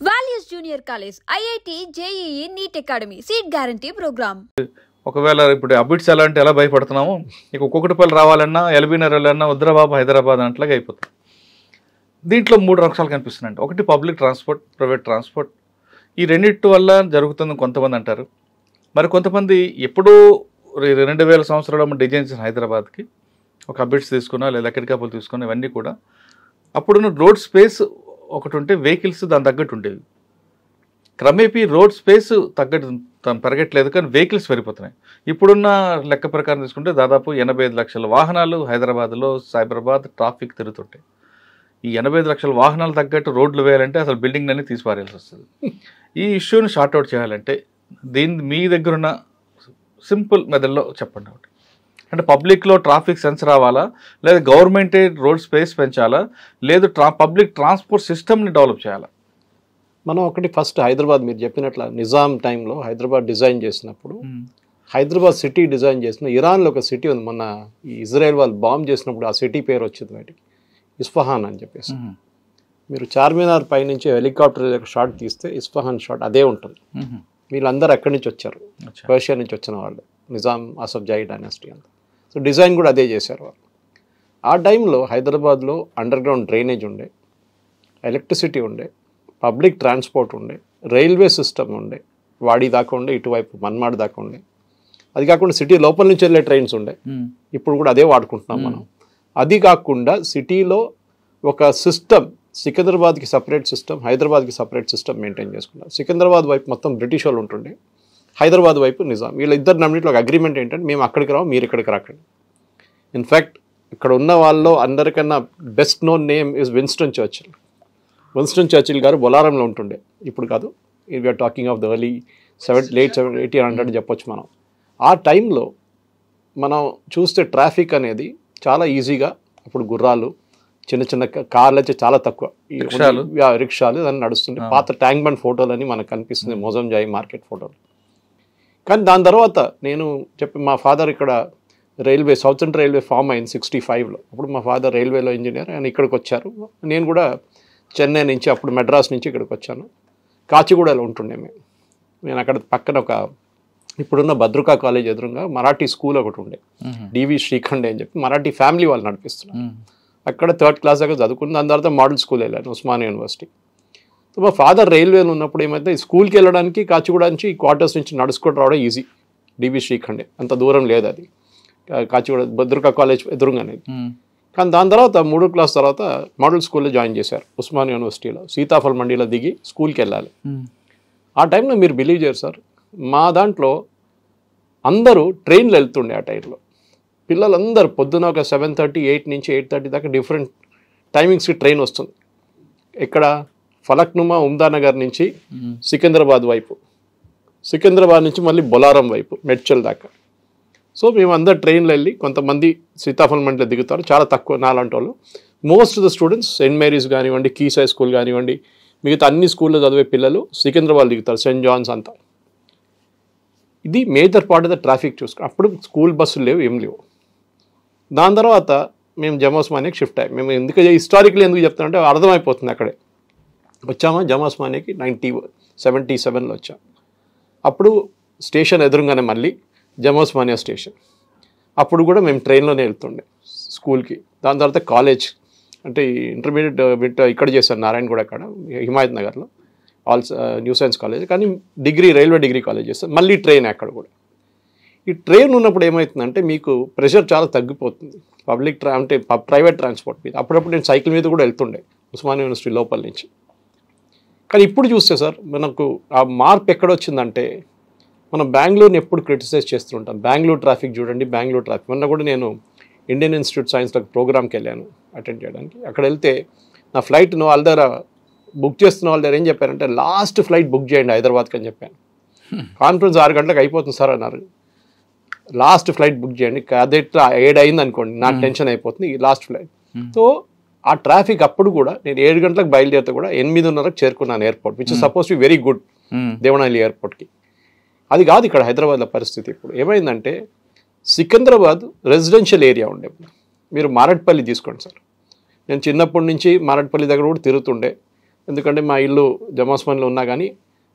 Values junior college, IIT, JEE, NEET academy, seat guarantee program. ఒకవేళ ఇప్పుడు అబిట్స్ ఎలా అంటే ఎలా భయపడుతున్నాము, ఇక ఒక్కొక్కటిపల్లి రావాలన్నా ఎల్బీనగర్ వెళ్ళాలన్నా వద్రాబాబు హైదరాబాద్ అట్లాగా అయిపోతుంది. దీంట్లో 3 అంశాలు కనిపిస్తున్నాయండి. ఒకటి పబ్లిక్ ట్రాన్స్పోర్ట్, ప్రైవేట్ ట్రాన్స్పోర్ట్. ఈ రెండింటి వల్ల జరుగుతుంది కొంతమంది అంటారు. మరి కొంతమంది ఎప్పుడూ 2000 సంవత్సరాలు డిజైన్ చేసిన హైదరాబాద్కి ఒక అబిట్స్ తీసుకున్నా లేదా ఎక్కడికప్పుడు తీసుకున్నా ఇవన్నీ కూడా అప్పుడున్న రోడ్ స్పేస్ ఒకటి ఉంటే వెహికల్స్ దాని తగ్గట్టు ఉండేవి. క్రమేపీ రోడ్ స్పేస్ తగ్గట్టు పెరగట్లేదు, కానీ వెహికల్స్ పెరిగిపోతున్నాయి. ఇప్పుడున్న లెక్క ప్రకారం తీసుకుంటే దాదాపు 85 లక్షల వాహనాలు హైదరాబాద్లో సైబరాబాద్ ట్రాఫిక్ తిరుగుతుంటాయి. ఈ 85 లక్షల వాహనాలు తగ్గట్టు రోడ్లు వేయాలంటే అసలు బిల్డింగ్ అన్ని తీసి పారేయాల్సి వస్తుంది. ఈ ఇష్యూని షార్ట్అవుట్ చేయాలంటే మీ దగ్గర ఉన్న సింపుల్ మెథడ్లో చెప్పండి. ఒకటి అంటే పబ్లిక్లో ట్రాఫిక్ సెన్స్ రావాలా, లేదా గవర్నమెంటే రోడ్ స్పేస్ పెంచాలా, లేదు పబ్లిక్ ట్రాన్స్పోర్ట్ సిస్టమ్ని డెవలప్ చేయాలా? మనం ఒకటి ఫస్ట్ హైదరాబాద్ మీరు చెప్పినట్ల నిజాం టైంలో హైదరాబాద్ డిజైన్ చేసినప్పుడు హైదరాబాద్ సిటీ డిజైన్ చేసిన ఇరాన్లో ఒక సిటీ ఉంది. మొన్న ఈ ఇజ్రాయెల్ వాళ్ళు బాంబ్ చేసినప్పుడు ఆ సిటీ పేరు వచ్చింది బయటికి, ఇస్ఫహాన్ అని చెప్పేసి. మీరు చార్మినార్ పైనుంచి హెలికాప్టర్ షాట్ తీస్తే ఇస్ఫహాన్ షాట్ అదే ఉంటుంది. వీళ్ళందరూ ఎక్కడి నుంచి వచ్చారు, పర్షియా నుంచి వచ్చిన వాళ్ళు, నిజాం అసఫ్ జాహీ డైనాసిటీ అంతా. సో డిజైన్ కూడా అదే చేశారు వాళ్ళు. ఆ టైంలో హైదరాబాద్లో అండర్ గ్రౌండ్ డ్రైనేజ్ ఉండే, ఎలక్ట్రిసిటీ ఉండే, పబ్లిక్ ట్రాన్స్పోర్ట్ ఉండే, రైల్వే సిస్టమ్ ఉండే, వాడి దాకా ఉండే, ఇటువైపు మన్మాడ్ దాకా ఉండే. అది కాకుండా సిటీ లోపల నుంచి వెళ్ళే ట్రైన్స్ ఉండే, ఇప్పుడు కూడా అదే వాడుకుంటున్నాం మనం. అది కాకుండా సిటీలో ఒక సిస్టమ్, సికింద్రాబాద్కి సపరేట్ సిస్టమ్, హైదరాబాద్కి సపరేట్ సిస్టమ్ మెయింటైన్ చేసుకున్నారు. సికింద్రాబాద్ వైపు మొత్తం బ్రిటిష్ వాళ్ళు ఉంటుండే, హైదరాబాద్ వైపు నిజాం. వీళ్ళిద్దరు నమ్మిట్లో ఒక అగ్రిమెంట్ ఏంటంటే మేము అక్కడికి రావు, మీరు ఇక్కడికి రాకండి. ఇన్ఫ్యాక్ట్ ఇక్కడ ఉన్న వాళ్ళలో అందరికన్నా best known name is Winston Churchill. Winston Churchill గారు బొలారంలో ఉంటుండే, ఇప్పుడు కాదు. We're talking of the early late 1800 చెప్పొచ్చు మనం. ఆ టైంలో మనం చూస్తే ట్రాఫిక్ అనేది చాలా ఈజీగా, అప్పుడు గుర్రాలు, చిన్న చిన్న కార్లు అయితే చాలా తక్కువ, రిక్షాలు దాన్ని నడుస్తుంటే పాత ట్యాంక్ బండ్ ఫోటోలు అని మనకు కనిపిస్తుంది, మోజంజాయి మార్కెట్ ఫోటోలు. కానీ దాని తర్వాత నేను మా ఫాదర్ ఇక్కడ రైల్వే, సౌతర్న్ రైల్వే ఫామ్ అయింది 65లో. అప్పుడు మా ఫాదర్ రైల్వేలో ఇంజనీర్, ఆయన ఇక్కడికి వచ్చారు. నేను కూడా చెన్నై నుంచి, అప్పుడు మెడ్రాస్ నుంచి ఇక్కడికి వచ్చాను. కాచిగూడలో ఉంటుండే నేను అక్కడ పక్కన ఒక ఇప్పుడున్న భద్రకా కాలేజ్ ఎదురుగా మరాఠీ స్కూల్ ఒకటి ఉండే, డివి శ్రీఖండే అని చెప్పి మరాఠీ ఫ్యామిలీ వాళ్ళు నడిపిస్తున్నారు. అక్కడ 3rd క్లాస్ దాకా చదువుకుని దాని తర్వాత మోడల్ స్కూల్ వెళ్ళాను, ఉస్మానియా యూనివర్సిటీ. సో మా ఫాదర్ రైల్వేలో ఉన్నప్పుడు ఏమైతే స్కూల్కి వెళ్ళడానికి కాచిగూడ నుంచి క్వార్టర్స్ నుంచి నడుచుకుంటూ రావడం ఈజీ. డివి శ్రీఖండే అంత దూరం లేదు, అది కాచిగూడ భద్రకా కాలేజ్ ఎదురుగానే. కానీ దాని తర్వాత 3వ క్లాస్ తర్వాత మోడల్ స్కూల్లో జాయిన్ చేశారు ఉస్మానియా యూనివర్సిటీలో. సీతాఫల్ మండీలో దిగి స్కూల్కి వెళ్ళాలి. ఆ టైంలో మీరు బిలీవ్ చేయరు సార్, మా దాంట్లో అందరూ ట్రైన్లు వెళ్తుండే. ఆ టైంలో పిల్లలందరూ పొద్దున ఒక 7:30, 8 నుంచి 8:30 దాకా డిఫరెంట్ టైమింగ్స్కి ట్రైన్ వస్తుంది. ఇక్కడ ఫలక్నుమా, ఉమ్దానగర్ నుంచి సికింద్రాబాద్ వైపు, సికింద్రాబాద్ నుంచి మళ్ళీ బొలారం వైపు, మెడ్చల్ దాకా. సో మేము అందరు ట్రైన్లో వెళ్ళి, కొంతమంది సీతాఫల్ మండిలో దిగుతారు, చాలా తక్కువ నాలాంటి వాళ్ళు. Most of the students Saint Mary's కానివ్వండి, కీసై స్కూల్ కానివ్వండి, మిగతా అన్ని స్కూల్లో చదివే పిల్లలు సికింద్రాబాద్ దిగుతారు, సెయింట్ జాన్స్ అంతా. ఇది major part of the traffic చూసుకుని. అప్పుడు స్కూల్ బస్సులు లేవు, ఏం లేవు. దాని తర్వాత మేము జమాస్మానియాకి షిఫ్ట్ అయ్యాం. మేము హిస్టారికలీ ఎందుకు చెప్తామంటే అర్థమైపోతుంది. అక్కడే వచ్చామా జమాస్మానియాకి 1977లో వచ్చాం. అప్పుడు స్టేషన్ ఎదురుగానే మళ్ళీ జమాస్మానియా స్టేషన్. అప్పుడు కూడా మేము ట్రైన్లోనే వెళ్తుండే స్కూల్కి. దాని తర్వాత కాలేజ్ అంటే ఇంటర్మీడియట్ ఇక్కడ చేశాను, నారాయణగూడ అక్కడ హిమాయత్ నగర్లో న్యూ సైన్స్ కాలేజ్. కానీ డిగ్రీ రైల్వే డిగ్రీ కాలేజ్ చేస్తాను, మళ్ళీ ట్రైన్ అక్కడ కూడా. ఈ ట్రైన్ ఉన్నప్పుడు ఏమవుతుందంటే మీకు ప్రెషర్ చాలా తగ్గిపోతుంది పబ్లిక్ అంటే ప్రైవేట్ ట్రాన్స్పోర్ట్ మీద. అప్పుడప్పుడు నేను సైకిల్ మీద కూడా వెళ్తుండే ఉస్మానియా యూనివర్సిటీ లోపల నుంచి. కానీ ఇప్పుడు చూస్తే సార్ మనకు ఆ మార్పు ఎక్కడొచ్చిందంటే, మనం బెంగళూరుని ఎప్పుడు క్రిటిసైజ్ చేస్తుంటాం. బెంగళూరు ట్రాఫిక్ చూడండి, బెంగళూరు ట్రాఫిక్. మొన్న కూడా నేను ఇండియన్ ఇన్స్టిట్యూట్ సైన్స్లో ప్రోగ్రామ్కి వెళ్ళాను అటెండ్ చేయడానికి. అక్కడ వెళ్తే నా ఫ్లైట్ వాళ్ళ దగ్గర బుక్ చేస్తున్న వాళ్ళ దగ్గర ఏం చెప్పారంటే, లాస్ట్ ఫ్లైట్ బుక్ చేయండి హైదరాబాద్కి అని చెప్పాను. కాన్ఫరెన్స్ 6 గంటలకు అయిపోతుంది సార్ అన్నారు. లాస్ట్ ఫ్లైట్ బుక్ చేయండి, అదే 7 అయింది అనుకోండి, నాకు టెన్షన్ అయిపోతుంది, లాస్ట్ ఫ్లైట్. సో ఆ ట్రాఫిక్ అప్పుడు కూడా నేను 7 గంటలకు బయలుదేరితే కూడా 8:30కు చేరుకున్నాను airport, which is suppose to very good Devanahalli ఎయిర్పోర్ట్కి. అది కాదు ఇక్కడ హైదరాబాద్లో పరిస్థితి. ఇప్పుడు ఏమైందంటే, సికింద్రాబాద్ రెసిడెన్షియల్ ఏరియా ఉండే. మీరు మారట్పల్లి తీసుకోండి సార్, నేను చిన్నప్పటి నుంచి మారట్పల్లి దగ్గర కూడా తిరుగుతుండే. ఎందుకంటే మా ఇల్లు జమాస్మన్లో ఉన్నా కానీ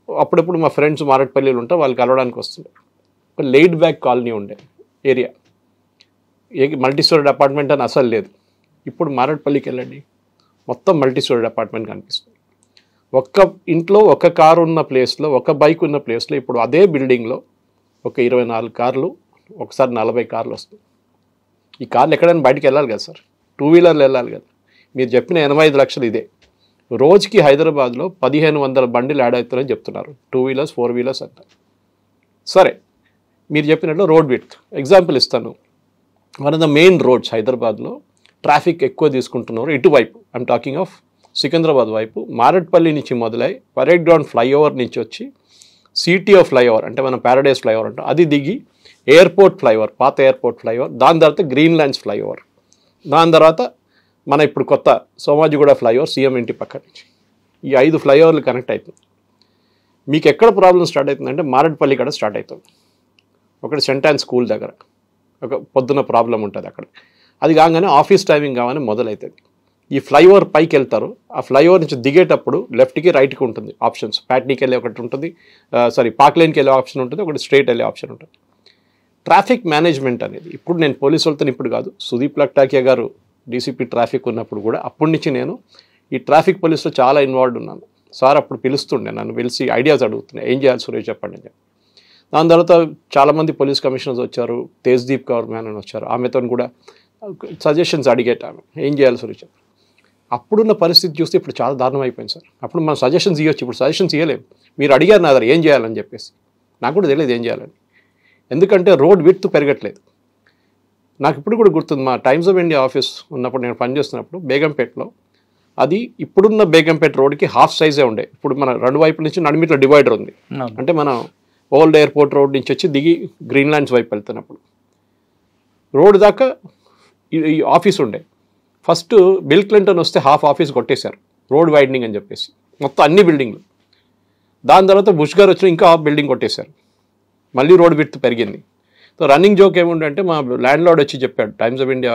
అప్పుడప్పుడు మా ఫ్రెండ్స్ మారట్పల్లిలో ఉంటారు, వాళ్ళు కలవడానికి వస్తుండే. ఒక లేడ్ బ్యాక్ కాలనీ ఉండే ఏరియా, మల్టీ స్టోరీడ్ అపార్ట్మెంట్ అని అసలు లేదు. ఇప్పుడు మారట్పల్లికి వెళ్ళండి, మొత్తం మల్టీ స్టోరీడ్ అపార్ట్మెంట్ కనిపిస్తుంది. ఒక్క ఇంట్లో ఒక కారు ఉన్న ప్లేస్లో, ఒక బైక్ ఉన్న ప్లేస్లో ఇప్పుడు అదే బిల్డింగ్లో ఒక 24 కార్లు, ఒకసారి 40 కార్లు వస్తాయి. ఈ కార్లు ఎక్కడైనా బయటికి వెళ్ళాలి కదా సార్, 2 వీలర్లు వెళ్ళాలి కదా. మీరు చెప్పిన 85 లక్షలు ఇదే. రోజుకి హైదరాబాద్లో 1500 బండిలు యాడ్ అవుతారని చెప్తున్నారు, 2 వీలర్స్ 4 వీలర్స్ అంట. సరే, మీరు చెప్పినట్లు రోడ్ విడ్త్ ఎగ్జాంపుల్ ఇస్తాను. One of the main roads హైదరాబాద్లో ట్రాఫిక్ ఎక్కువ తీసుకుంటున్నారు ఇటువైపు, ఐఎమ్ టాకింగ్ ఆఫ్ సికింద్రాబాద్ వైపు. మారట్పల్లి నుంచి మొదలై పరేడ్ గ్రౌండ్ ఫ్లైఓవర్ నుంచి వచ్చి సిటీఓ ఫ్లైఓవర్ అంటే మనం ప్యారడైజ్ ఫ్లైఓవర్ అంటాం, అది దిగి ఎయిర్పోర్ట్ ఫ్లైఓవర్, పాత ఎయిర్పోర్ట్ ఫ్లైఓవర్, దాని తర్వాత గ్రీన్ ల్యాండ్స్ ఫ్లైఓవర్, దాని తర్వాత మన ఇప్పుడు కొత్త సోమాజిగూడ ఫ్లైఓవర్ సీఎం ఇంటి పక్క నుంచి. ఈ 5 ఫ్లైఓవర్లు కనెక్ట్ అవుతుంది. మీకు ఎక్కడ ప్రాబ్లం స్టార్ట్ అవుతుందంటే మారట్పల్లి కాడ స్టార్ట్ అవుతుంది. ఒకటి సెంట్ అండ్ స్కూల్ దగ్గర ఒక పొద్దున ప్రాబ్లం ఉంటుంది అక్కడ. అది కాగానే ఆఫీస్ టైమింగ్ కాగానే మొదలవుతుంది. ఈ ఫ్లైఓవర్ పైకి వెళ్తారు, ఆ ఫ్లైఓవర్ నుంచి దిగేటప్పుడు లెఫ్ట్కి రైట్కి ఉంటుంది ఆప్షన్స్. ప్యాట్నీకి వెళ్ళే ఒకటి ఉంటుంది, పార్క్ లైన్కి వెళ్ళే ఆప్షన్ ఉంటుంది, ఒకటి స్ట్రైట్ వెళ్ళే ఆప్షన్ ఉంటుంది. ట్రాఫిక్ మేనేజ్మెంట్ అనేది ఇప్పుడు నేను పోలీసు వాళ్ళతో ఇప్పుడు కాదు, సుదీప్ లక్టాకియా గారు డీసీపీ ట్రాఫిక్ ఉన్నప్పుడు కూడా అప్పటి నుంచి నేను ఈ ట్రాఫిక్ పోలీసులో చాలా ఇన్వాల్వ్ ఉన్నాను. సార్ అప్పుడు పిలుస్తుండే, నన్ను పిలిచి ఐడియాస్ అడుగుతున్నాయి, ఏం చేయాలి సురేష్ చెప్పండి అని చెప్పి. దాని తర్వాత చాలామంది పోలీస్ కమిషనర్స్ వచ్చారు, తేజ్దీప్ కౌర్ మ్యాన్ అని వచ్చారు, ఆమెతో కూడా సజెషన్స్ అడిగేటాను, ఏం చేయాలి సురేష్ చెప్పండి. అప్పుడున్న పరిస్థితి చూస్తే ఇప్పుడు చాలా దారుణం అయిపోయింది సార్. అప్పుడు మనం సజెషన్స్ ఇవ్వచ్చు, ఇప్పుడు సజెషన్స్ ఇవ్వలేము. మీరు అడిగారు నా దగ్గర ఏం చేయాలని చెప్పేసి, నాకు కూడా తెలియదు ఏం చేయాలని. ఎందుకంటే రోడ్ విడ్త్ పెరగట్లేదు. నాకు ఇప్పుడు కూడా గుర్తుంది, మా టైమ్స్ ఆఫ్ ఇండియా ఆఫీస్ ఉన్నప్పుడు నేను పనిచేస్తున్నప్పుడు బేగంపేటలో, అది ఇప్పుడున్న బేగంపేట రోడ్కి హాఫ్ సైజే ఉండే. ఇప్పుడు మన 2 వైపుల నుంచి నడిమిట్లో డివైడర్ ఉంది. అంటే మనం ఓల్డ్ ఎయిర్పోర్ట్ రోడ్ నుంచి వచ్చి దిగి గ్రీన్ ల్యాండ్స్ వైపు వెళ్తున్నప్పుడు రోడ్ దాకా ఈ ఆఫీస్ ఉండే. ఫస్ట్ బిల్ క్లింటన్ వస్తే హాఫ్ ఆఫీస్ కొట్టేశారు రోడ్ వైడనింగ్ అని చెప్పేసి, మొత్తం అన్ని బిల్డింగ్లు. దాని తర్వాత బుష్ గారు వచ్చి ఇంకా హాఫ్ బిల్డింగ్ కొట్టేశారు, మళ్ళీ రోడ్ విడ్త్ పెరిగింది. సో రన్నింగ్ జోక్ ఏముందంటే మా ల్యాండ్ లార్డ్ వచ్చి చెప్పాడు, టైమ్స్ ఆఫ్ ఇండియా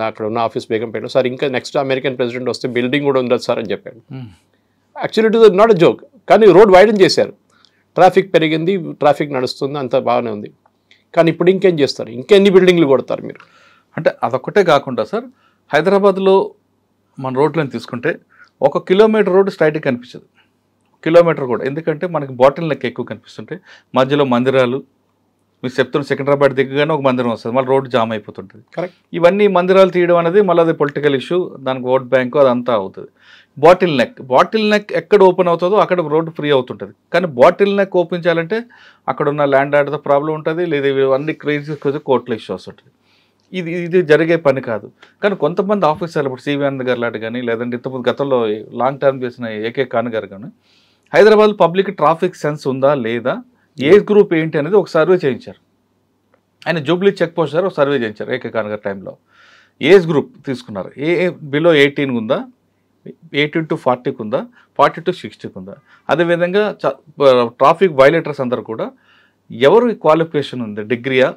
అక్కడ ఉన్న ఆఫీస్ బేగంపేటలో, సార్ ఇంకా నెక్స్ట్ అమెరికన్ ప్రెసిడెంట్ వస్తే బిల్డింగ్ కూడా ఉండదు సార్ అని చెప్పాడు. Actually it is not a joke, కానీ రోడ్ వైడన్ చేశారు, ట్రాఫిక్ పెరిగింది, ట్రాఫిక్ నడుస్తుంది, అంతా బాగానే ఉంది. కానీ ఇప్పుడు ఇంకేం చేస్తారు, ఇంకెన్ని బిల్డింగ్లు కొడతారు మీరు? అంటే అదొక్కటే కాకుండా సార్, హైదరాబాద్లో మన రోడ్లను తీసుకుంటే 1 కిలోమీటర్ రోడ్డు స్ట్రైట్గా కనిపించదు, కిలోమీటర్ కూడా. ఎందుకంటే మనకి బాటిల్ నెక్ ఎక్కువ కనిపిస్తుంటాయి, మధ్యలో మందిరాలు. మీరు చెప్తున్న సికింద్రాబాద్ దిగ్గగానే ఒక మందిరం వస్తుంది, మళ్ళీ రోడ్డు జామ్ అయిపోతుంటుంది. కరెక్ట్. ఇవన్నీ మందిరాలు తీయడం అనేది మళ్ళీ అది పొలిటికల్ ఇష్యూ, దానికి ఓట్ బ్యాంకు అదంతా అవుతుంది. బాటిల్ నెక్ ఎక్కడ ఓపెన్ అవుతుందో అక్కడ రోడ్డు ఫ్రీ అవుతుంటుంది. కానీ బాటిల్ నెక్ ఓపెన్ చేయాలంటే అక్కడ ఉన్న ల్యాండ్ ఆర్డర్తో ప్రాబ్లం ఉంటుంది, లేదా ఇవన్నీ క్రేజీ కోర్టులో ఇష్యూ వస్తుంటుంది. ఇది జరిగే పని కాదు. కానీ కొంతమంది ఆఫీసర్లు, ఇప్పుడు సివి ఆనంద్ గారు లాంటి కానీ, లేదంటే ఇంతకుముందు గతంలో లాంగ్ టర్మ్ చేసిన ఏకే ఖాన్ గారు కానీ, హైదరాబాద్లో పబ్లిక్ ట్రాఫిక్ సెన్స్ ఉందా లేదా, ఏజ్ గ్రూప్ ఏంటి అనేది ఒక సర్వే చేయించారు. ఆయన జూబ్లీ చెక్ పోస్ట్ గారు ఒక సర్వే చేయించారు ఏకే ఖాన్ గారి టైంలో. ఏజ్ గ్రూప్ తీసుకున్నారు, బిలో 18 ఉందా, 18 to 40 ఉందా, 40 to 60 ఉందా. అదేవిధంగా ట్రాఫిక్ వైలేటర్స్ అందరూ కూడా ఎవరు క్వాలిఫికేషన్ ఉంది, డిగ్రీయా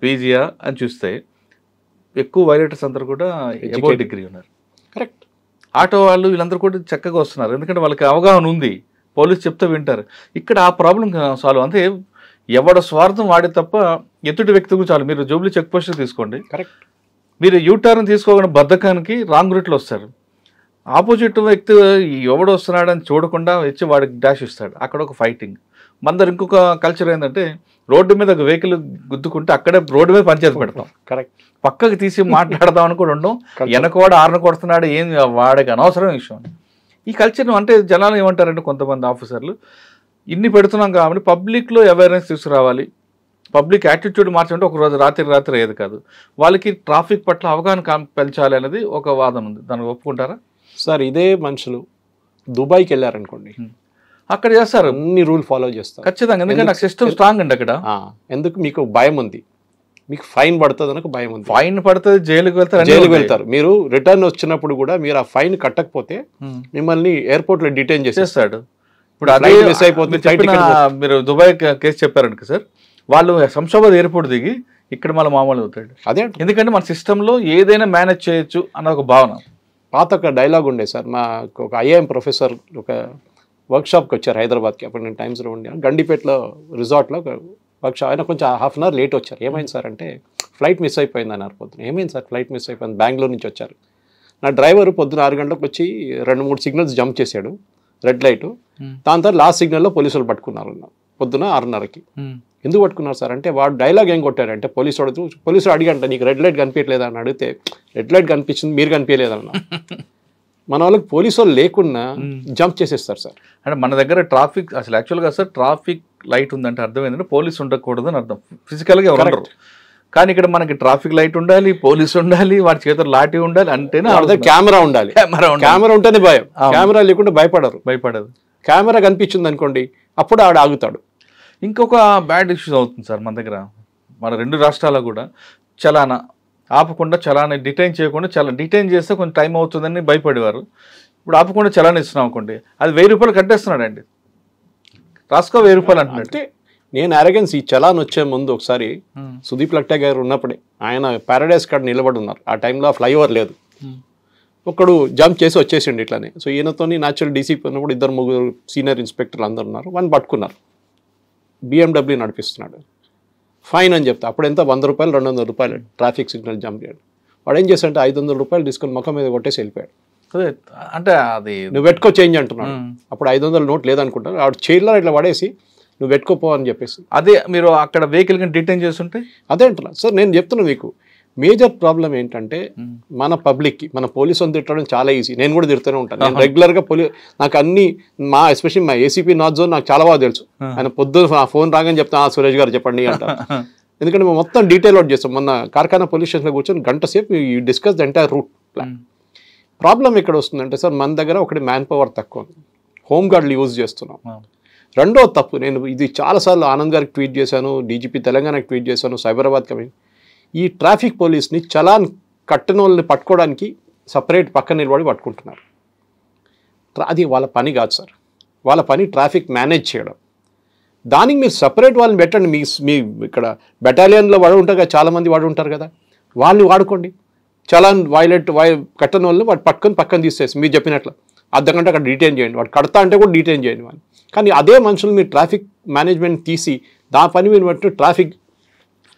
పీజీయా అని చూస్తే ఎక్కువ వైలేటర్స్ అందరూ కూడా అబౌవ్ డిగ్రీ ఉన్నారు. కరెక్ట్. ఆటో వాళ్ళు వీళ్ళందరూ కూడా చక్కగా వస్తున్నారు, ఎందుకంటే వాళ్ళకి అవగాహన ఉంది, పోలీసు చెప్తే వింటారు. ఇక్కడ ఆ ప్రాబ్లం సాల్వ్ అంతే, ఎవడ స్వార్థం వాడే తప్ప ఎదుటి వ్యక్తికి చాలు. మీరు జూబ్లీ చెక్ పోస్ట్ తీసుకోండి, కరెక్ట్, మీరు యూటర్న్ తీసుకోకుండా బద్ధకానికి రాంగ్ రూట్లో వస్తారు. ఆపోజిట్ వ్యక్తి ఎవడు వస్తున్నాడని చూడకుండా వచ్చి వాడికి డాష్ ఇస్తాడు, అక్కడ ఒక ఫైటింగ్. మన ఇంకొక కల్చర్ ఏంటంటే, రోడ్డు మీద ఒక వెహికల్ గుద్దుకుంటే అక్కడే రోడ్డు మీద పంచాయతీ పెడతాం, కరెక్ట్, పక్కకి తీసి మాట్లాడదాం అని కూడా ఉండవు. వెనకవాడు ఆరున కొడుతున్నాడు, ఏం వాడికి అనవసరం విషయం. ఈ కల్చర్ అంటే జనాలు ఏమంటారంటే, కొంతమంది ఆఫీసర్లు ఇన్ని పెడుతున్నాం కాబట్టి పబ్లిక్లో అవేర్నెస్ తీసుకురావాలి, పబ్లిక్ యాటిట్యూడ్ మార్చమంటే ఒక రోజు రాత్రి ఏది కాదు, వాళ్ళకి ట్రాఫిక్ పట్ల అవగాహన పెంచాలి అనేది ఒక వాదన ఉంది. దాన్ని ఒప్పుకుంటారా సార్? ఇదే మనుషులు దుబాయ్కి వెళ్ళారనుకోండి, అక్కడ చేస్తారు, అన్ని రూల్ ఫాలో చేస్తారు ఖచ్చితంగా, ఎందుకంటే నాకు సిస్టమ్ స్ట్రాంగ్ అండి అక్కడ. ఎందుకు? మీకు భయం ఉంది, మీకు ఫైన్ పడుతుంది అనకు భయం ఉంది. ఫైన్ పడుతుంది, జైలుకి వెళ్తారు. మీరు రిటర్న్ వచ్చినప్పుడు కూడా మీరు ఆ ఫైన్ కట్టకపోతే మిమ్మల్ని ఎయిర్పోర్ట్ లో డిటైన్ చేసేస్తాడు. ఇప్పుడు అదే మిస్ అయిపోతుంది. మీరు దుబాయ్ కేసు చెప్పారంట సార్, వాళ్ళు శంషాబాద్ ఎయిర్పోర్ట్ దిగి ఇక్కడ మళ్ళీ మామూలు అవుతాడు. అదే, ఎందుకంటే మన సిస్టంలో ఏదైనా మేనేజ్ చేయొచ్చు అన్న ఒక భావన. పాత ఒక డైలాగ్ ఉండే సార్, మా ఒక ఐఐఎం ప్రొఫెసర్ ఒక వర్క్షాప్కి వచ్చారు హైదరాబాద్కి. అప్పుడు నేను టైమ్స్లో ఉండే గండిపేటలో రిసార్ట్లో ఒక వర్క్షాప్. ఆయన కొంచెం హాఫ్ అన్ అవర్ లేట్ వచ్చారు. ఏమైంది సార్ అంటే ఫ్లైట్ మిస్ అయిపోయింది అన్నారు పొద్దున. ఏమైంది సార్ ఫ్లైట్ మిస్ అయిపోయింది, బెంగళూరు నుంచి వచ్చారు. నా డ్రైవర్ పొద్దున 6 గంటలకు వచ్చి 2-3 సిగ్నల్స్ జంప్ చేశాడు, రెడ్ లైట్. దాని తర్వాత లాస్ట్ సిగ్నల్లో పోలీసులు పట్టుకున్నారు పొద్దున 6:30కి. ఎందుకు పట్టుకున్నారు సార్ అంటే వాడు డైలాగ్ ఏం కొట్టాడంటే పోలీసులు అడిగంట నీకు రెడ్ లైట్ కనిపించలేదా అని అడిగితే రెడ్ లైట్ కనిపించింది మీరు కనిపించలేదన్న. మన వాళ్ళకి పోలీసు వాళ్ళు లేకున్నా జంప్ చేసేస్తారు సార్. అంటే మన దగ్గర ట్రాఫిక్ అసలు యాక్చువల్గా సార్ ట్రాఫిక్ లైట్ ఉందంటే అర్థం ఏంటంటే పోలీసు ఉండకూడదు అని అర్థం, ఫిజికల్గా ఎవరు ఉండరు. కానీ ఇక్కడ మనకి ట్రాఫిక్ లైట్ ఉండాలి, పోలీసు ఉండాలి, వాడి చేతులు లాఠీ ఉండాలి, అంటేనే కెమెరా ఉండాలి. కెమెరా ఉంటేనే భయం, కెమెరా లేకుంటే భయపడదు. కెమెరా కనిపించింది అనుకోండి అప్పుడు ఆడ ఆగుతాడు. ఇంకొక బ్యాడ్ ఇష్యూస్ అవుతుంది సార్ మన దగ్గర. మన 2 రాష్ట్రాల్లో కూడా చలానా ఆపకుండా, చలానా డిటైన్ చేయకుండా, డిటైన్ చేస్తే కొంచెం టైం అవుతుందని భయపడేవారు. ఇప్పుడు ఆపకుండా చలానా ఇస్తున్నాం అనుకోండి, అది 1000 రూపాయలు కట్టేస్తున్నాడు అండి, రాసుకో 1000 రూపాయలు అంటున్నట్టు. నేను అరగెన్స్ ఈ చలాన్ వచ్చే ముందు ఒకసారి సుదీప్ లక్టా గారు ఉన్నప్పుడే ఆయన ప్యారడైజ్ కాడ నిలబడి ఉన్నారు. ఆ టైంలో ఫ్లైఓవర్ లేదు. ఒకడు జంప్ చేసి వచ్చేసిండు ఇట్లానే. సో ఈయనతో న్యాచురల్ డీసీపీ ఉన్నప్పుడు 2-3 సీనియర్ ఇన్స్పెక్టర్లు అందరు ఉన్నారు. వాడిని పట్టుకున్నారు. BMW నడిపిస్తున్నాడు, ఫైన్ అని చెప్తా. అప్పుడు ఎంత 100 రూపాయలు 200 రూపాయలు ట్రాఫిక్ సిగ్నల్ జంప్ చేయడం. వాడు ఏం చేశాడంటే 500 రూపాయలు తీసుకొని ముఖం మీద కొట్టేసి వెళ్ళిపోయాడు. అంటే అది నువ్వు పెట్టుకో చేంజ్ అంటున్నాడు. అప్పుడు 500 నోట్ లేదనుకుంటారు. ఆవిడ చైర్లో ఇట్లా పడేసి నువ్వు పెట్టుకోపో అని చెప్పేసి. అదే మీరు అక్కడ వెహికల్ కింద డిటైన్ చేస్తుంటే అదే అంటున్నా సార్. నేను చెప్తున్నా మీకు మేజర్ ప్రాబ్లం ఏంటంటే మన పబ్లిక్కి మన పోలీసుని తిట్టడం చాలా ఈజీ. నేను కూడా తిడుతూనే ఉంటాను. నేను రెగ్యులర్గా నాకు అన్ని ఎస్పెషల్లీ మా ఏసీపీ నార్త్ జోన్ నాకు చాలా బాగా తెలుసు. ఆయన పొద్దున్న ఫోన్ రాగానే చెప్తాను సురేష్ గారు చెప్పండి అంటారు. ఎందుకంటే మేము మొత్తం డీటెయిల్ అవుట్ చేస్తాం. మొన్న కార్ఖానా పోలీస్ స్టేషన్లో కూర్చొని గంట సేపు you discuss the entire route plan. Problem ఎక్కడ వస్తుందంటే సార్ మన దగ్గర ఒకటి మ్యాన్ పవర్ తక్కువ, హోమ్ గార్డ్లు యూజ్ చేస్తున్నాం. రెండో తప్పు, నేను ఇది చాలాసార్లు ఆనంద్ గారికి ట్వీట్ చేశాను, డీజీపీ తెలంగాణకి ట్వీట్ చేశాను, సైబరాబాద్ కమిటీ. ఈ ట్రాఫిక్ పోలీస్ని చలాన్ కట్టిన వాళ్ళని పట్టుకోవడానికి సపరేట్ పక్కన నిలబడి పట్టుకుంటున్నారు. అది వాళ్ళ పని కాదు సార్. వాళ్ళ పని ట్రాఫిక్ మేనేజ్ చేయడం. దానికి మీరు సపరేట్ వాళ్ళని పెట్టండి. మీ ఇక్కడ బెటాలియన్లో వాడు ఉంటారు కదా, చాలామంది వాడు ఉంటారు కదా, వాళ్ళని వాడుకోండి. చలాన్ కట్టని వాళ్ళని వాడు పట్టుకొని పక్కన తీసేసి మీరు చెప్పినట్లు అర్ధగంట అక్కడ డిటైన్ చేయండి. వాడు కడతా అంటే కూడా డిటైన్ చేయండి వాళ్ళు. కానీ అదే మనుషులు మీరు ట్రాఫిక్ మేనేజ్మెంట్ తీసి దాని పని మీరు బట్టి ట్రాఫిక్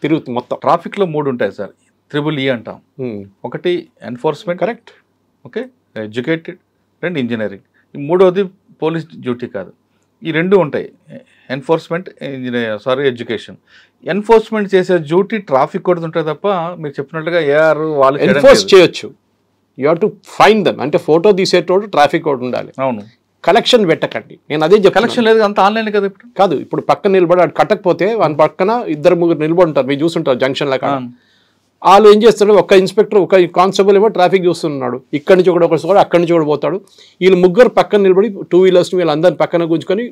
తిరుగుతుంది మొత్తం. ట్రాఫిక్లో 3 ఉంటాయి సార్, EEE అంటాం. ఒకటి enforcement, correct, okay, educated, 2 engineering. ఈ 3వది పోలీస్ డ్యూటీ కాదు. ఈ 2 ఉంటాయి, ఎన్ఫోర్స్మెంట్, ఎడ్యుకేషన్. ఎన్ఫోర్స్మెంట్ చేసే డ్యూటీ ట్రాఫిక్ కూడా ఉంటుంది తప్ప మీరు చెప్పినట్లుగా ఏఆర్ వాళ్ళు ఎన్ఫోర్స్ చేయొచ్చు. You have to find dum. అంటే ఫోటో తీసేటోడు ట్రాఫిక్ ఒకటి ఉండాలి. అవును, కలెక్షన్ పెట్టకండి. నేను అదే కలెక్షన్ లేదు, అంత ఆన్లైన్ కదా ఇప్పుడు. కాదు, ఇప్పుడు పక్కన నిలబడి వాడు కట్టకపోతే వాని పక్కన 2-3 నిలబడి ఉంటారు, మీరు చూస్తుంటారు జంక్షన్ లాగా. వాళ్ళు ఏం చేస్తారు, ఒక ఇన్స్పెక్టర్ ఒక కానిస్టేబుల్ ఏమో ట్రాఫిక్ చూస్తున్నాడు, ఇక్కడి నుంచి ఒకటి అక్కడి నుంచి కూడా పోతాడు. వీళ్ళు 3 పక్కన నిలబడి 2 వీలర్స్ వీళ్ళందరినీ పక్కన గుంజుకొని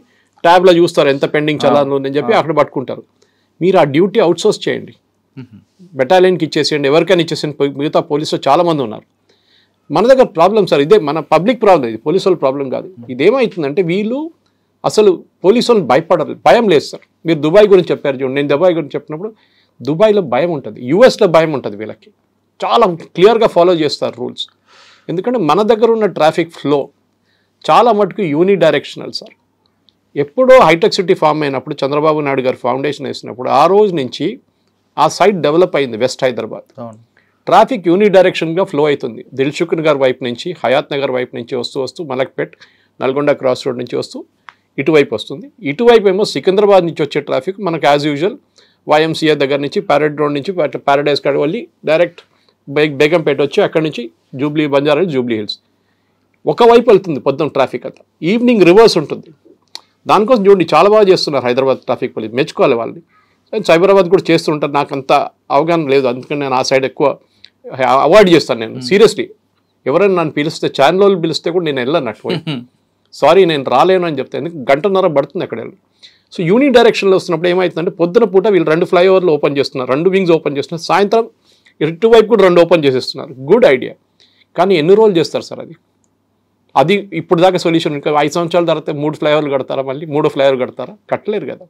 ట్యాబ్లో చూస్తారు ఎంత పెండింగ్ చలాన్ ఉందని చెప్పి అక్కడ పట్టుకుంటారు. మీరు ఆ డ్యూటీ అవుట్సోర్స్ చేయండి, బెటాలియన్కి ఇచ్చేసేయండి, ఎవరికైనా ఇచ్చేసేయండి. మిగతా పోలీసులు చాలామంది ఉన్నారు. మన దగ్గర ప్రాబ్లం సార్ ఇదే, మన పబ్లిక్ ప్రాబ్లం, ఇది పోలీసు వాళ్ళ ప్రాబ్లం కాదు. ఇదేమవుతుందంటే వీళ్ళు అసలు పోలీసు వాళ్ళు భయపడరు, భయం లేదు సార్. మీరు దుబాయ్ గురించి చెప్పారు చూడండి, నేను దుబాయ్ గురించి చెప్పినప్పుడు దుబాయ్లో భయం ఉంటుంది, యూఎస్లో భయం ఉంటుంది. వీళ్ళకి చాలా క్లియర్గా ఫాలో చేస్తారు రూల్స్. ఎందుకంటే మన దగ్గర ఉన్న ట్రాఫిక్ ఫ్లో చాలా మటుకు యూని డైరెక్షనల్ సార్. ఎప్పుడో హైటెక్ సిటీ ఫామ్ అయినప్పుడు చంద్రబాబు నాయుడు గారు ఫౌండేషన్ వేసినప్పుడు ఆ రోజు నుంచి ఆ సైట్ డెవలప్ అయింది. వెస్ట్ హైదరాబాద్ ట్రాఫిక్ యూని డైరెక్షన్గా ఫ్లో అవుతుంది. దిల్సుఖ్ నగర్ వైపు నుంచి, హయాత్ నగర్ వైపు నుంచి వస్తూ మలక్పేట్, నల్గొండ క్రాస్ రోడ్ నుంచి వస్తూ ఇటువైపు వస్తుంది. ఇటువైపు ఏమో సికింద్రాబాద్ నుంచి వచ్చే ట్రాఫిక్ మనకు యాజ్ యూజువల్ YMCA దగ్గర నుంచి ప్యారెడ్ రోడ్ నుంచి ప్యారడైజ్ కాడ వెళ్ళి డైరెక్ట్ బేగంపేట వచ్చి అక్కడి నుంచి జూబ్లీ బంజారా జూబ్లీ హిల్స్ ఒకవైపు వెళ్తుంది పొద్దున్న ట్రాఫిక్ అంతా. ఈవినింగ్ రివర్స్ ఉంటుంది. దానికోసం చూడండి చాలా బాగా చేస్తున్నారు హైదరాబాద్ ట్రాఫిక్ పోలీస్, మెచ్చుకోవాలి వాళ్ళని. సైబరాబాద్ కూడా చేస్తుంటారు, నాకు అంత అవగాహన లేదు, అందుకని నేను ఆ సైడ్ ఎక్కువ అవాయిడ్ చేస్తాను. నేను సీరియస్లీ ఎవరైనా నన్ను పిలిస్తే, ఛానల్ పిలిస్తే కూడా నేను వెళ్ళను అటు. సారీ నేను రాలేను అని చెప్తాను, ఎందుకు 1.5 గంట పడుతుంది అక్కడ వెళ్ళి. సో యూని డైరెక్షన్లో వస్తున్నప్పుడు ఏమవుతుందంటే పొద్దున పూట వీళ్ళు 2 ఫ్లైఓవర్లు ఓపెన్ చేస్తున్నారు, 2 వింగ్స్ ఓపెన్ చేస్తున్నారు, సాయంత్రం ఇటువైపు కూడా 2 ఓపెన్ చేసేస్తున్నారు. గుడ్ ఐడియా, కానీ ఎన్ని రోజులు చేస్తారు సార్ అది ఇప్పుడు దాకా సొల్యూషన్. ఇంకా 5 సంవత్సరాల తర్వాత 3 ఫ్లైఓవర్లు కడతారా, మళ్ళీ 3 ఫ్లైఓవర్ కడతారా? కట్టలేరు కదా.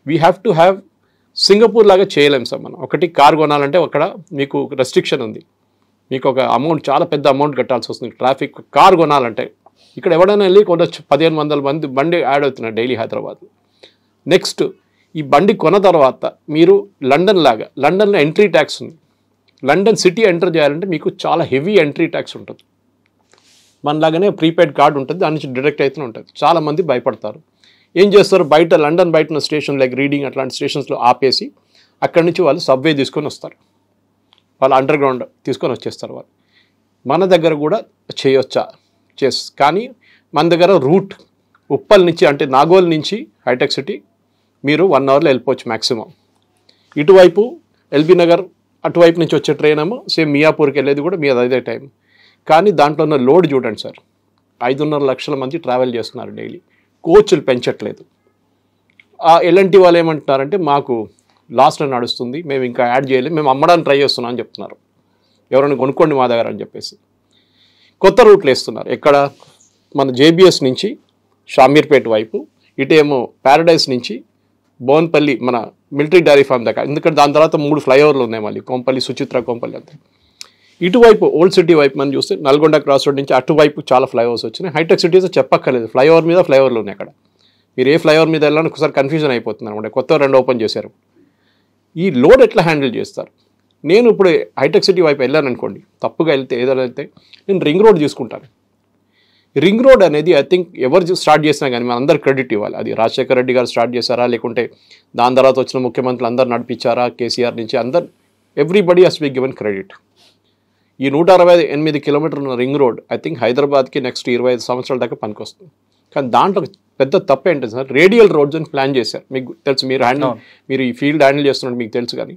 We have to have Singapore లాగా చేయలేం సార్ మనం. ఒకటి కార్ కొనాలంటే అక్కడ మీకు రెస్ట్రిక్షన్ ఉంది, మీకు ఒక అమౌంట్, చాలా పెద్ద అమౌంట్ కట్టాల్సి వస్తుంది. ట్రాఫిక్ కార్ కొనాలంటే ఇక్కడ ఎవడైనా వెళ్ళి కొనొచ్చు. 1500 మంది బండి యాడ్ అవుతున్నారు డైలీ హైదరాబాద్. నెక్స్ట్ ఈ బండి కొన్న తర్వాత మీరు లండన్ లాగా, లండన్లో ఎంట్రీ ట్యాక్స్ ఉంది. లండన్ సిటీ ఎంటర్ చేయాలంటే మీకు చాలా హెవీ ఎంట్రీ ట్యాక్స్ ఉంటుంది. మనలాగానే ప్రీపెయిడ్ కార్డు ఉంటుంది, దాని నుంచి డిడక్ట్ అవుతూనే ఉంటుంది. చాలామంది భయపడతారు. ఏం చేస్తారు, బయట లండన్ బయట ఉన్న స్టేషన్ లైక్ రీడింగ్ అట్లాంటి స్టేషన్స్లో ఆపేసి అక్కడి నుంచి వాళ్ళు సబ్వే తీసుకొని వస్తారు, వాళ్ళు అండర్ గ్రౌండ్ తీసుకొని వచ్చేస్తారు వాళ్ళు. మన దగ్గర కూడా చేయొచ్చా? కానీ మన దగ్గర రూట్ ఉప్పల్ నుంచి అంటే నాగోల్ నుంచి హైటెక్ సిటీ మీరు 1 అవర్లో వెళ్ళిపోవచ్చు మ్యాక్సిమం. ఇటువైపు ఎల్బీ నగర్ అటువైపు నుంచి వచ్చే ట్రైన్ ఏమో సేమ్ మియాపూర్కి వెళ్ళేది కూడా మీరు అదే టైం. కానీ దాంట్లో ఉన్న లోడ్ చూడండి సార్, 5.5 లక్షల మంది ట్రావెల్ చేస్తున్నారు డైలీ. కోచ్లు పెంచట్లేదు. ఎల్ఎన్టీ వాళ్ళు ఏమంటున్నారంటే మాకు లాస్ట్లో నడుస్తుంది, మేము ఇంకా యాడ్ చేయలేదు, మేము అమ్మడానికి ట్రై చేస్తున్నాం అని చెప్తున్నారు. ఎవరైనా కొనుక్కోండి మా దగ్గర అని చెప్పేసి కొత్త రూట్లు వేస్తున్నారు. ఎక్కడ మన జేబీఎస్ నుంచి షామీర్పేట వైపు, ఇటేమో ప్యారడైజ్ నుంచి బోన్పల్లి మన మిలిటరీ డైరీ ఫార్మ్ దాకా. ఎందుకంటే దాని తర్వాత 3 ఫ్లైఓవర్లు ఉన్నాయి మళ్ళీ, కొంపల్లి, సుచిత్ర కొంపల్లి అంతా. ఇటువైపు ఓల్డ్ సిటీ వైపు మనం చూస్తే నల్గొండ క్రాస్ రోడ్ నుంచి అటువైపు చాలా ఫ్లైఓవర్స్ వచ్చినాయి. హైటెక్ సిటీస్ చెప్పక్కర్లేదు, ఫ్లైఓవర్ మీద ఫ్లైఓవర్లు ఉన్నాయి అక్కడ. మీరు ఏ ఫ్లైఓవర్ మీద వెళ్ళాలని ఒకసారి కన్ఫ్యూజన్ అయిపోతుంది అనమాట. కొత్త 2 ఓపెన్ చేశారు. ఈ లోడ్ ఎట్లా హ్యాండిల్ చేస్తారు? నేను ఇప్పుడు హైటెక్ సిటీ వైపు వెళ్ళాను అనుకోండి, తప్పుగా వెళ్తే ఏదైనా వెళ్తే నేను రింగ్ రోడ్ తీసుకుంటాను. రింగ్ రోడ్ అనేది ఐ థింక్ ఎవరు స్టార్ట్ చేసినా కానీ మన అందరు క్రెడిట్ ఇవ్వాలి. అది రాజశేఖర రెడ్డి గారు స్టార్ట్ చేశారా, లేకుంటే దాని తర్వాత వచ్చిన ముఖ్యమంత్రులు అందరు నడిపించారా, కేసీఆర్ నుంచి అందరు, everybody has be given credit. ఈ 168 కిలోమీటర్ల రింగ్ రోడ్ ఐ థింక్ హైదరాబాద్కి నెక్స్ట్ 25 సంవత్సరాల దాకా పనికొస్తుంది. కానీ దాంట్లో పెద్ద తప్పు ఏంటి సార్, రేడియల్ రోడ్స్ అని ప్లాన్ చేశారు. మీకు తెలుసు, మీరు ఈ ఫీల్డ్ హ్యాండిల్ చేస్తున్నట్టు మీకు తెలుసు. కానీ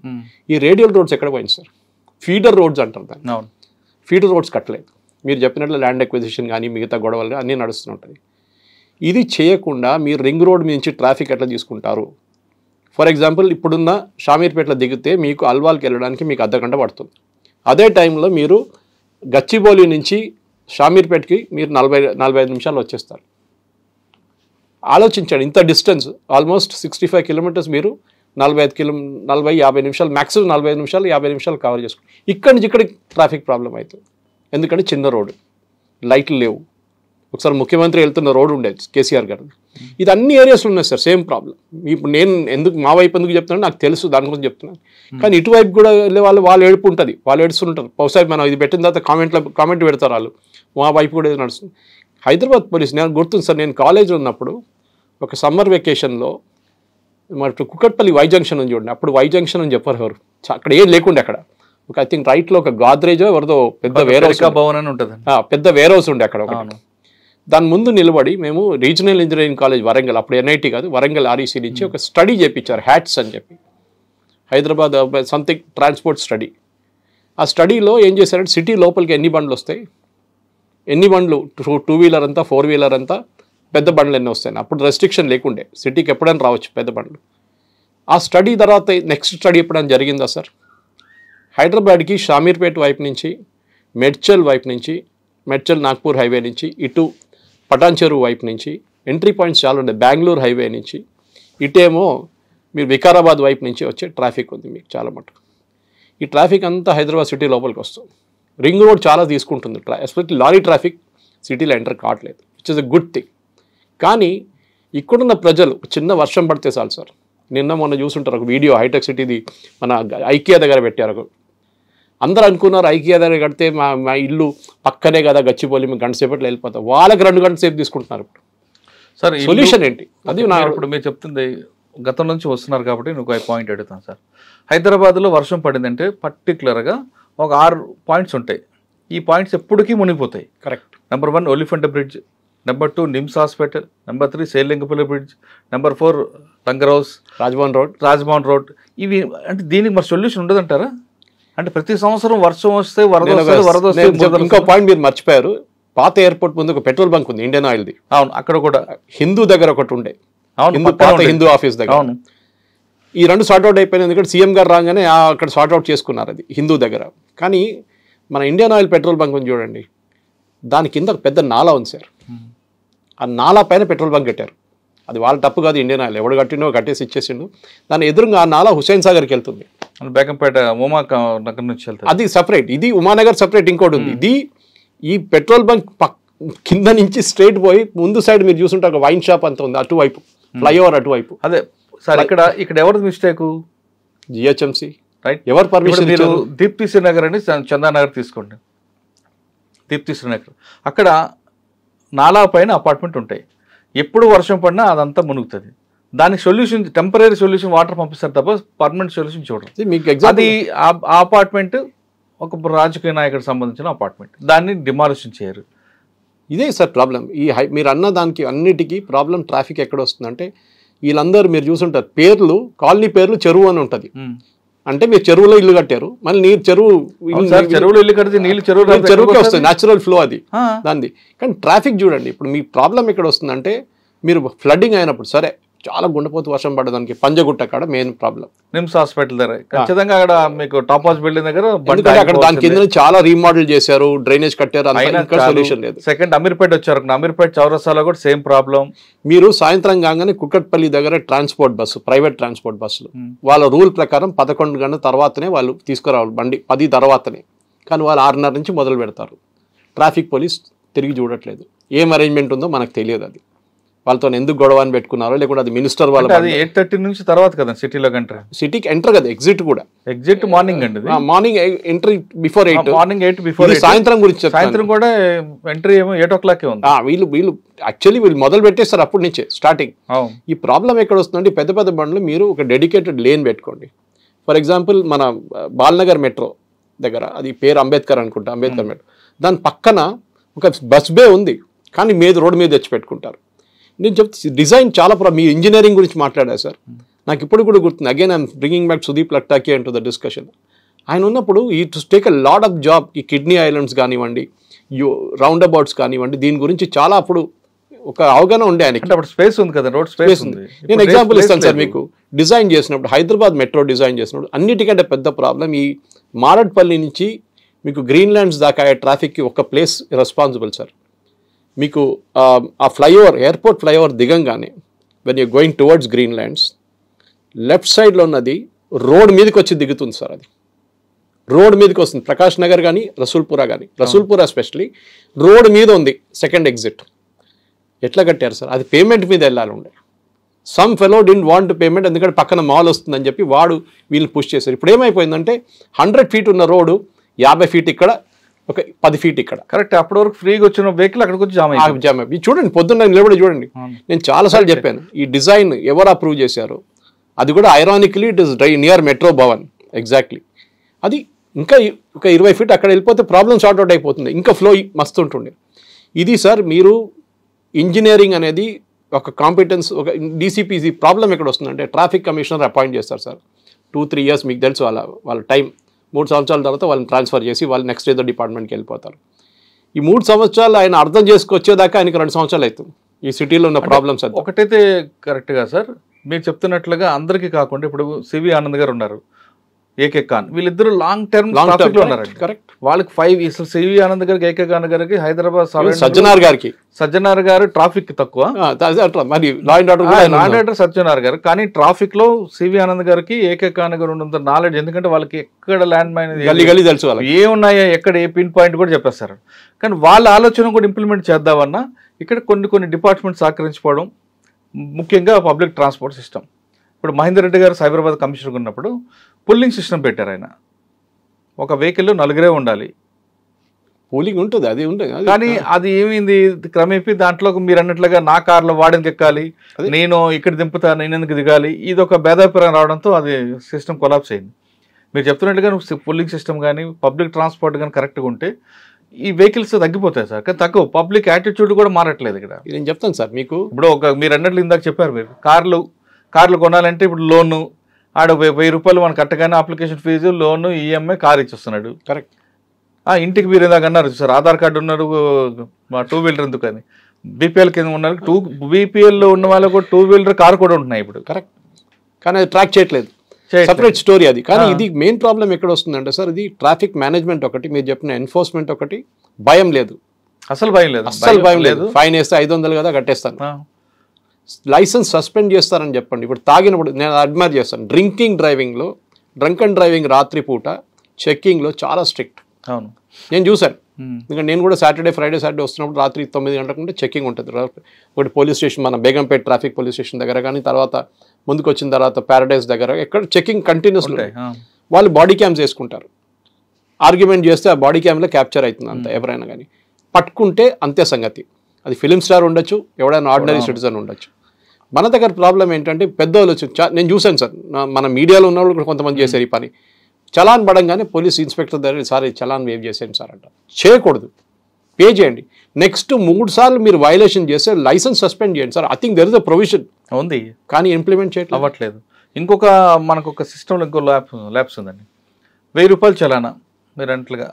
ఈ రేడియల్ రోడ్స్ ఎక్కడ పోయింది సార్? ఫీడర్ రోడ్స్ అంటారు దాన్ని. ఫీడర్ రోడ్స్ కట్టలేదు. మీరు చెప్పినట్లు ల్యాండ్ ఎక్విజిషన్ కానీ మిగతా గొడవలు అన్నీ నడుస్తుంటుంది. ఇది చేయకుండా మీరు రింగ్ రోడ్ నుంచి ట్రాఫిక్ ఎట్లా తీసుకుంటారు? ఫర్ ఎగ్జాంపుల్ ఇప్పుడున్న షామీర్పేటలో దిగితే మీకు అల్వాల్కి వెళ్ళడానికి మీకు అర్ధగంట పడుతుంది. అదే టైంలో మీరు గచ్చిబౌలి నుంచి షామీర్పేటకి మీరు 40-45 నిమిషాలు వచ్చేస్తారు. ఆలోచించండి, ఇంత డిస్టెన్స్ ఆల్మోస్ట్ 65 కిలోమీటర్స్ మీరు 40-50 నిమిషాలు, మ్యాక్సిమం 45 నిమిషాలు 50 నిమిషాలు కవర్ చేసుకోండి. ఇక్కడి నుంచి ఇక్కడికి ట్రాఫిక్ ప్రాబ్లం అవుతుంది. ఎందుకంటే చిన్న రోడ్డు, లైట్లు లేవు. ఒకసారి ముఖ్యమంత్రి వెళ్తున్న రోడ్డు ఉండేది కేసీఆర్ గారు. ఇది అన్ని ఏరియాస్లో ఉన్నాయి సార్, సేమ్ ప్రాబ్లం. ఇప్పుడు నేను మా వైపు ఎందుకు చెప్తున్నాను నాకు తెలుసు, దాని గురించి చెప్తున్నాను. కానీ ఇటువైపు కూడా వెళ్ళే వాళ్ళు ఏడుపు ఉంటుంది, వాళ్ళు ఏడుస్తుంటారు. బహుశా మనం ఇది పెట్టిన తర్వాత కామెంట్ పెడతారు వాళ్ళు, మా వైపు కూడా ఇది నడుస్తుంది. హైదరాబాద్ పోలీస్, నేను గుర్తుంది సార్, నేను కాలేజీలో ఉన్నప్పుడు ఒక సమ్మర్ వెకేషన్లో మరి కుకట్పల్లి వై జంక్షన్ అని చూడండి, అప్పుడు వై జంక్షన్ అని చెప్పారు ఎవరు, అక్కడ ఏం లేకుండే. అక్కడ ఒక ఐ థింక్ రైట్లో ఒక గాద్రేజో ఎవరిదో పెద్ద వేర్ హౌస్ భవన్ అని ఉంటుంది, పెద్ద వేర్ హౌస్ ఉండే అక్కడ. దాని ముందు నిలబడి మేము రీజనల్ ఇంజనీరింగ్ కాలేజ్ వరంగల్, అప్పుడు ఎన్ఐటి కాదు వరంగల్ ఆర్ఈసీ నుంచి ఒక స్టడీ చేయించారు, హ్యాట్స్ అని చెప్పి, హైదరాబాద్ సంథింగ్ ట్రాన్స్పోర్ట్ స్టడీ. ఆ స్టడీలో ఏం చేశారంటే సిటీ లోపలికి ఎన్ని బండ్లు వస్తాయి, ఎన్ని బండ్లు 2 వీలర్ అంతా 4 వీలర్ అంతా పెద్ద బండ్లు ఎన్ని వస్తాయి. అప్పుడు రెస్ట్రిక్షన్ లేకుండే, సిటీకి ఎప్పుడైనా రావచ్చు పెద్ద బండ్లు. ఆ స్టడీ తర్వాత నెక్స్ట్ స్టడీ ఎప్పుడైనా జరిగిందా సార్? హైదరాబాద్కి షామీర్పేట వైపు నుంచి, మెడ్చల్ వైపు నుంచి, మెడ్చల్ నాగ్పూర్ హైవే నుంచి, ఇటు పటాన్ చెరువు వైపు నుంచి ఎంట్రీ పాయింట్స్ చాలా ఉన్నాయి. బెంగళూరు హైవే నుంచి ఇటేమో మీరు వికారాబాద్ వైపు నుంచి వచ్చే ట్రాఫిక్ ఉంది మీకు చాలా మటుకు. ఈ ట్రాఫిక్ అంతా హైదరాబాద్ సిటీ లోపలికి వస్తుంది. రింగ్ రోడ్ చాలా తీసుకుంటుంది, ఎస్పెషల్లీ లారీ ట్రాఫిక్ సిటీలో ఎంటర్ కావట్లేదు, which is a good thing. కానీ ఇక్కడున్న ప్రజలు చిన్న వర్షం పడితే చాలు సార్. నిన్న మొన్న చూసుంటారు ఒక వీడియో, హైటెక్ సిటీది మన ఐకియా దగ్గర పెట్టారు. అందరూ అనుకున్నారు ఐకియా దగ్గర కడితే మా ఇల్లు పక్కనే కదా గచ్చిబౌలి, మేము గంట సేపట్లో వెళ్ళిపోతాం. వాళ్ళకి 2 గంటల సేపు తీసుకుంటున్నారు. ఇప్పుడు సార్ సొల్యూషన్ ఏంటి? అది ఇప్పుడు మీరు చెప్తుంది గతం నుంచి వస్తున్నారు కాబట్టి నేను పాయింట్ అడుగుతాను సార్. హైదరాబాద్లో వర్షం పడిందంటే పర్టికులర్గా ఒక 6 పాయింట్స్ ఉంటాయి. ఈ పాయింట్స్ ఎప్పటికీ మునిగిపోతాయి. Correct. Number 1 Oliphant bridge, number 2 NIMS hospital, number 3 సేలింగపల్లి bridge, number 4 Langar house, Raj Bhavan road. ఇవి అంటే దీనికి మరి సొల్యూషన్ ఉండదంటారా? అంటే ప్రతి సంవత్సరం వర్షం వస్తే వరద వస్తే. ఇంకో పాయింట్ మీరు మర్చిపోయారు, పాత ఎయిర్పోర్ట్ ముందు ఒక పెట్రోల్ బంక్ ఉంది ఇండియన్ ఆయిల్ది. అవును, అక్కడ కూడా హిందూ దగ్గర ఒకటి ఉండే, పాత హిందూ ఆఫీస్ దగ్గర. అవును, ఈ 2 సార్ట్అవుట్ అయిపోయినాయి. ఎందుకంటే సీఎం గారు రాగానే అక్కడ సార్ట్అవుట్ చేసుకున్నారు అది హిందూ దగ్గర. కానీ మన ఇండియన్ ఆయిల్ పెట్రోల్ బంక్ ఉంది చూడండి, దాని కింద ఒక పెద్ద నాలా ఉంది సార్. ఆ నాలా పైన పెట్రోల్ బంక్ కట్టారు. అది వాళ్ళ తప్పు కాదు, ఇండియన్ ఆయిల్ ఎవడు కట్టిండో కట్టేసి ఇచ్చేసిండు. దాని ఎదురుగా ఆ నాలా హుస్సేన్ సాగర్కి వెళ్తుంది. బేగంపేట ఉమా నగర్ నుంచి వెళ్తారు. అది సపరేట్, ఇది ఉమానగర్ సపరేట్, ఇంకోటి ఉంది. ఇది ఈ పెట్రోల్ బంక్ కింద నుంచి స్ట్రైట్ పోయి ముందు సైడ్ మీరు చూసుంటే ఒక వైన్ షాప్ అంత ఉంది అటువైపు, ఫ్లైఓవర్ అటువైపు. అదే సార్ ఇక్కడ ఎవరిది మిస్టేక్? GHMC right. ఎవరు పర్మిషన్? మీరు దీప్తి శ్రీనగర్ అని చందానగర్ తీసుకోండి. దీప్తి శ్రీనగర్ అక్కడ నాలా పైన అపార్ట్మెంట్ ఉంటాయి. ఎప్పుడు వర్షం పడినా అదంతా మునుగుతుంది. దానికి సొల్యూషన్ టెంపరీ సొల్యూషన్ వాటర్ పంపిస్తారు తప్ప పర్మనెంట్ సొల్యూషన్ చూడరు. మీకు అది ఆ అపార్ట్మెంట్ ఒక రాజకీయ నాయకుడికి సంబంధించిన అపార్ట్మెంట్, దాన్ని డిమాలిషన్ చేయరు. ఇదే సార్ ప్రాబ్లం. మీరు అన్న దానికి అన్నిటికీ ప్రాబ్లం ట్రాఫిక్ ఎక్కడ వస్తుందంటే వీళ్ళందరూ మీరు చూసుంటారు పేర్లు, కాలనీ పేర్లు చెరువు అని ఉంటుంది. అంటే మీరు చెరువులో ఇల్లు కట్టారు, మళ్ళీ నీరు చెరువులో ఇల్లు కడితే నీళ్ళు చెరువుకి వస్తుంది, న్యాచురల్ ఫ్లో అది దాన్ని. కానీ ట్రాఫిక్ చూడండి, ఇప్పుడు మీ ప్రాబ్లం ఎక్కడ వస్తుందంటే మీరు ఫ్లడ్డింగ్ అయినప్పుడు సరే చాలా గుండెపోతు వర్షం పడడానికి పంజగుట్ట కాడ మెయిన్ ప్రాబ్లం. నిమ్స్ హాస్పిటల్ దగ్గర ఖచ్చితంగా అక్కడ మీకు టాప్ హౌస్ బిల్డింగ్ దగ్గర అక్కడ దాని కింద చాలా రీమోడల్ చేశారు, డ్రైనేజ్ కట్టారు, సొల్యూషన్ లేదు. సెకండ్ అమీర్పేట వచ్చారు, అమీర్పేట చౌరస్తాలో కూడా సేమ్ ప్రాబ్లం. మీరు సాయంత్రం కాగానే కుక్కట్పల్లి దగ్గర ట్రాన్స్పోర్ట్ బస్సు, ప్రైవేట్ ట్రాన్స్పోర్ట్ బస్సులు వాళ్ళ రూల్ ప్రకారం 11 గంటల తర్వాతనే వాళ్ళు తీసుకురావాలి బండి, 10 తర్వాతనే. కానీ వాళ్ళు 6:30 నుంచి మొదలు పెడతారు. ట్రాఫిక్ పోలీస్ తిరిగి చూడట్లేదు. ఏం అరేంజ్మెంట్ ఉందో మనకు తెలియదు. అది వాళ్ళతో ఎందుకు గొడవ అని పెట్టుకున్నారో, లేకుంటే అది మినిస్టర్ వాళ్ళ 8:30 నుంచి తర్వాత కదా సిటీకి ఎంటర్ కదా, ఎగ్జిట్ కూడా ఎగ్జిట్ మార్నింగ్ అండి, morning entry before 8, morning 8 before. సాయంత్రం గురించి సాయంత్రం కూడా ఎంట్రీ ఏమో 8 o'clock ఉంది. వీళ్ళు యాక్చువల్లీ మొదలు పెట్టేస్తారు అప్పటి నుంచే స్టార్టింగ్. ఈ ప్రాబ్లం ఎక్కడ వస్తుందంటే పెద్ద పెద్ద బండ్లు మీరు ఒక డెడికేటెడ్ లేన్ పెట్టుకోండి. ఫర్ ఎగ్జాంపుల్ మన బాల్నగర్ మెట్రో దగ్గర, అది పేరు అంబేద్కర్ అనుకుంటా, అంబేద్కర్ మెట్రో, దాని పక్కన ఒక బస్ బే ఉంది, కానీ రోడ్డు మీద తెచ్చి పెట్టుకుంటారు. నేను చెప్తే డిజైన్ చాలా మీ ఇంజనీరింగ్ గురించి మాట్లాడారు సార్. నాకు ఇప్పుడు కూడా గుర్తుంది. Again I'm bringing back Sudeep లట్టాకి అంటూ ద డిస్కషన్. ఆయన ఉన్నప్పుడు ఈ to take a lot of job. ఈ కిడ్నీ ఐలాండ్స్ కానివ్వండి, రౌండ్ అబౌట్స్ కానివ్వండి, దీని గురించి చాలా అప్పుడు ఒక అవగాహన ఉండే ఆయనకి. అప్పుడు స్పేస్ ఉంది కదా, రోడ్ స్పేస్ ఉంది. నేను ఎగ్జాంపుల్ ఇస్తాను సార్ మీకు. డిజైన్ చేసినప్పుడు హైదరాబాద్ మెట్రో డిజైన్ చేసినప్పుడు అన్నిటికంటే పెద్ద ప్రాబ్లం ఈ మారడ్పల్లి నుంచి మీకు గ్రీన్లాండ్స్ దాకా ట్రాఫిక్కి ఒక ప్లేస్ రెస్పాన్సిబుల్ సార్. మీకు ఆ ఫ్లైఓవర్, ఎయిర్పోర్ట్ ఫ్లైఓవర్ దిగంగానే when you going towards Greenlands, left సైడ్లో ఉన్నది రోడ్ మీదకి వచ్చి దిగుతుంది సార్. అది రోడ్ మీదకి వస్తుంది. ప్రకాష్ నగర్ కానీ రసూల్పురా కానీ, రసూల్పురా ఎస్పెషలీ రోడ్ మీద ఉంది సెకండ్ ఎగ్జిట్. ఎట్లా కట్టారు సార్? అది పేమెంట్ మీద వెళ్ళాలి ఉండే. Some fellow didn't want payment, ఎందుకంటే పక్కన మాల్ వస్తుందని చెప్పి వీళ్ళు పుష్ చేశారు. ఇప్పుడు ఏమైపోయిందంటే 100 feet ఉన్న రోడ్డు 50 feet ఇక్కడ, ఒక 10 feet ఇక్కడ. కరెక్ట్. అప్పటి వరకు ఫ్రీగా వచ్చిన వెహికల్ అక్కడికి వచ్చి జామ్ అయిపోయి చూడండి, పొద్దున్న నిలబడి చూడండి. నేను చాలాసార్లు చెప్పాను ఈ డిజైన్ ఎవరు అప్రూవ్ చేశారు. అది కూడా ironically it is near metro Bhavan exactly. అది ఇంకా ఒక 20 feet అక్కడ వెళ్ళిపోతే ప్రాబ్లమ్ సార్ట్ అవుట్ అయిపోతుంది. ఇంకా ఫ్లో మస్తు ఉంటుండే. ఇది సార్ మీరు ఇంజనీరింగ్ అనేది ఒక కాంపిటెన్స్, ఒక డీసీపీసీ ప్రాబ్లం ఎక్కడ వస్తుందంటే ట్రాఫిక్ కమిషనర్ అపాయింట్ చేస్తారు సార్. 2-3 years మీకు తెలుసు వాళ్ళ టైం. 3 సంవత్సరాల తర్వాత వాళ్ళని ట్రాన్స్ఫర్ చేసి వాళ్ళు నెక్స్ట్ ఏదో డిపార్ట్మెంట్కి వెళ్ళిపోతారు. ఈ 3 సంవత్సరాలు ఆయన అర్థం చేసుకొచ్చేదాకా ఆయనకి 2 సంవత్సరాలు అవుతుంది ఈ సిటీలో ఉన్న ప్రాబ్లమ్స్. అది ఒకటైతే కరెక్ట్గా సార్ మీరు చెప్తున్నట్లుగా అందరికీ కాకుండా ఇప్పుడు సివి ఆనంద్ గారు ఉన్నారు, ఏకే ఖాన్, వీళ్ళిద్దరు లాంగ్ టర్మ్ ట్రాఫిక్ లో ఉన్నారు. కరెక్ట్. వాళ్ళకి 5 అసలు సివి ఆనంద్ గారికి, ఏకే ఖాన్ గారికి హైదరాబాద్, సజ్జనార్ గారు ట్రాఫిక్ తక్కువ, మరి లా అండ్ ఆర్డర్ సజ్జనార్ గారు. కానీ ట్రాఫిక్ లో సివి ఆనంద్ గారికి, ఏకే ఖాన్ గారు ఉన్నంత నాలెడ్జ్, ఎందుకంటే వాళ్ళకి ఎక్కడ ల్యాండ్ మైన్ తెలుసు, ఏమున్నాయో ఎక్కడ ఏ పిన్ పాయింట్ కూడా చెప్పేస్తారు. కానీ వాళ్ళ ఆలోచన కూడా ఇంప్లిమెంట్ చేద్దామన్నా ఇక్కడ కొన్ని డిపార్ట్మెంట్స్ సహకరించుకోవడం, ముఖ్యంగా పబ్లిక్ ట్రాన్స్పోర్ట్ సిస్టమ్. ఇప్పుడు మహేందర్ రెడ్డి గారు సైబరాబాద్ కమిషనర్ ఉన్నప్పుడు పుల్లింగ్ సిస్టమ్ పెట్టారు. ఆయన ఒక వెహికల్లో 4 ఉండాలి, పూలింగ్ ఉంటుంది, అది ఉంటుంది. కానీ అది ఏమైంది క్రమేపీ దాంట్లో మీరు అన్నట్లుగా నా కార్లో వాడికి ఎక్కాలి, నేను ఇక్కడ దింపుతా, నేను ఎందుకు దిగాలి, ఇది ఒక భేదాభిప్రాయం రావడంతో అది సిస్టమ్ కొలాప్స్ అయింది. మీరు చెప్తున్నట్టుగా పుల్లింగ్ సిస్టమ్ కానీ పబ్లిక్ ట్రాన్స్పోర్ట్ కానీ కరెక్ట్గా ఉంటే ఈ వెహికల్స్ తగ్గిపోతాయి సార్. కానీ తక్కువ పబ్లిక్ యాటిట్యూడ్ కూడా మారట్లేదు ఇక్కడ. నేను చెప్తాను సార్ మీకు. ఇప్పుడు మీరు అన్నట్లు ఇందాక చెప్పారు, మీరు కార్లు కొనాలంటే ఇప్పుడు లోను ఆడ 1000 రూపాయలు మనం కట్టగానే అప్లికేషన్ ఫీజు, లోను, ఈఎంఐ, కార్ ఇచ్చేస్తున్నాడు. కరెక్ట్. ఇంటికి మీరు ఇందాక అన్నారు సార్, ఆధార్ కార్డు ఉన్నారు, 2 వీలర్ ఎందుకు అని. బీపీఎల్ కింద ఉన్నారు, బీపీఎల్లో ఉన్న వాళ్ళకు కూడా 2 వీలర్ కార్ కూడా ఉంటున్నాయి ఇప్పుడు. కరెక్ట్. కానీ అది ట్రాక్ చేయట్లేదు, సపరేట్ స్టోరీ అది. కానీ ఇది మెయిన్ ప్రాబ్లం ఎక్కడ వస్తుందంటే సార్, ఇది ట్రాఫిక్ మేనేజ్మెంట్ ఒకటి, మీరు చెప్పిన ఎన్ఫోర్స్మెంట్ ఒకటి, భయం లేదు, అసలు భయం లేదు. ఫైన్ వేస్తే 500 కదా కట్టేస్తాను, లైసెన్స్ సస్పెండ్ చేస్తారని చెప్పండి. ఇప్పుడు తాగినప్పుడు నేను అడ్మైర్ చేస్తాను, డ్రింకింగ్ డ్రైవింగ్లో డ్రంక్ అండ్ డ్రైవింగ్ రాత్రిపూట చెక్కింగ్లో చాలా స్ట్రిక్ట్. అవును, నేను చూశాను. ఎందుకంటే నేను కూడా ఫ్రైడే సాటర్డే వస్తున్నప్పుడు రాత్రి 9 గంటలకు ఉంటే చెక్కింగ్ ఉంటుంది. ఒకటి పోలీస్ స్టేషన్, మన బేగంపేట ట్రాఫిక్ పోలీస్ స్టేషన్ దగ్గర కానీ, తర్వాత ముందుకు వచ్చిన తర్వాత ప్యారడైజ్ దగ్గర ఎక్కడ చెక్కింగ్ కంటిన్యూస్ ఉంటాయి. వాళ్ళు బాడీ క్యామ్స్ వేసుకుంటారు. ఆర్గ్యుమెంట్ చేస్తే ఆ బాడీ క్యామ్లో క్యాప్చర్ అవుతుంది అంత. ఎవరైనా కానీ పట్టుకుంటే అంతే సంగతి. అది ఫిలిం స్టార్ ఉండొచ్చు, ఎవడైనా ఆర్డినరీ సిటిజన్ ఉండొచ్చు. మన దగ్గర ప్రాబ్లం ఏంటంటే పెద్దవాళ్ళు వచ్చి, నేను చూశాను సార్, మన మీడియాలో ఉన్న వాళ్ళు కూడా కొంతమంది చేశారు ఈ పని. చలాన్ పడంగానే పోలీస్ ఇన్స్పెక్టర్ దగ్గర, సార్ చలాన్ వేవ్ చేసేయండి సార్ అంట. చేయకూడదు, పే చేయండి. నెక్స్ట్ 3 సార్లు మీరు వైలేషన్ చేస్తే లైసెన్స్ సస్పెండ్ చేయండి sir. I think there is a provision ఉంది, కానీ ఇంప్లిమెంట్ చేయట్లేదు, అవ్వట్లేదు. మనకు ఒక సిస్టంలో ఇంకో ల్యాబ్స్ ఉందండి. 1000 రూపాయలు చలానా, మీరు అంటలుగా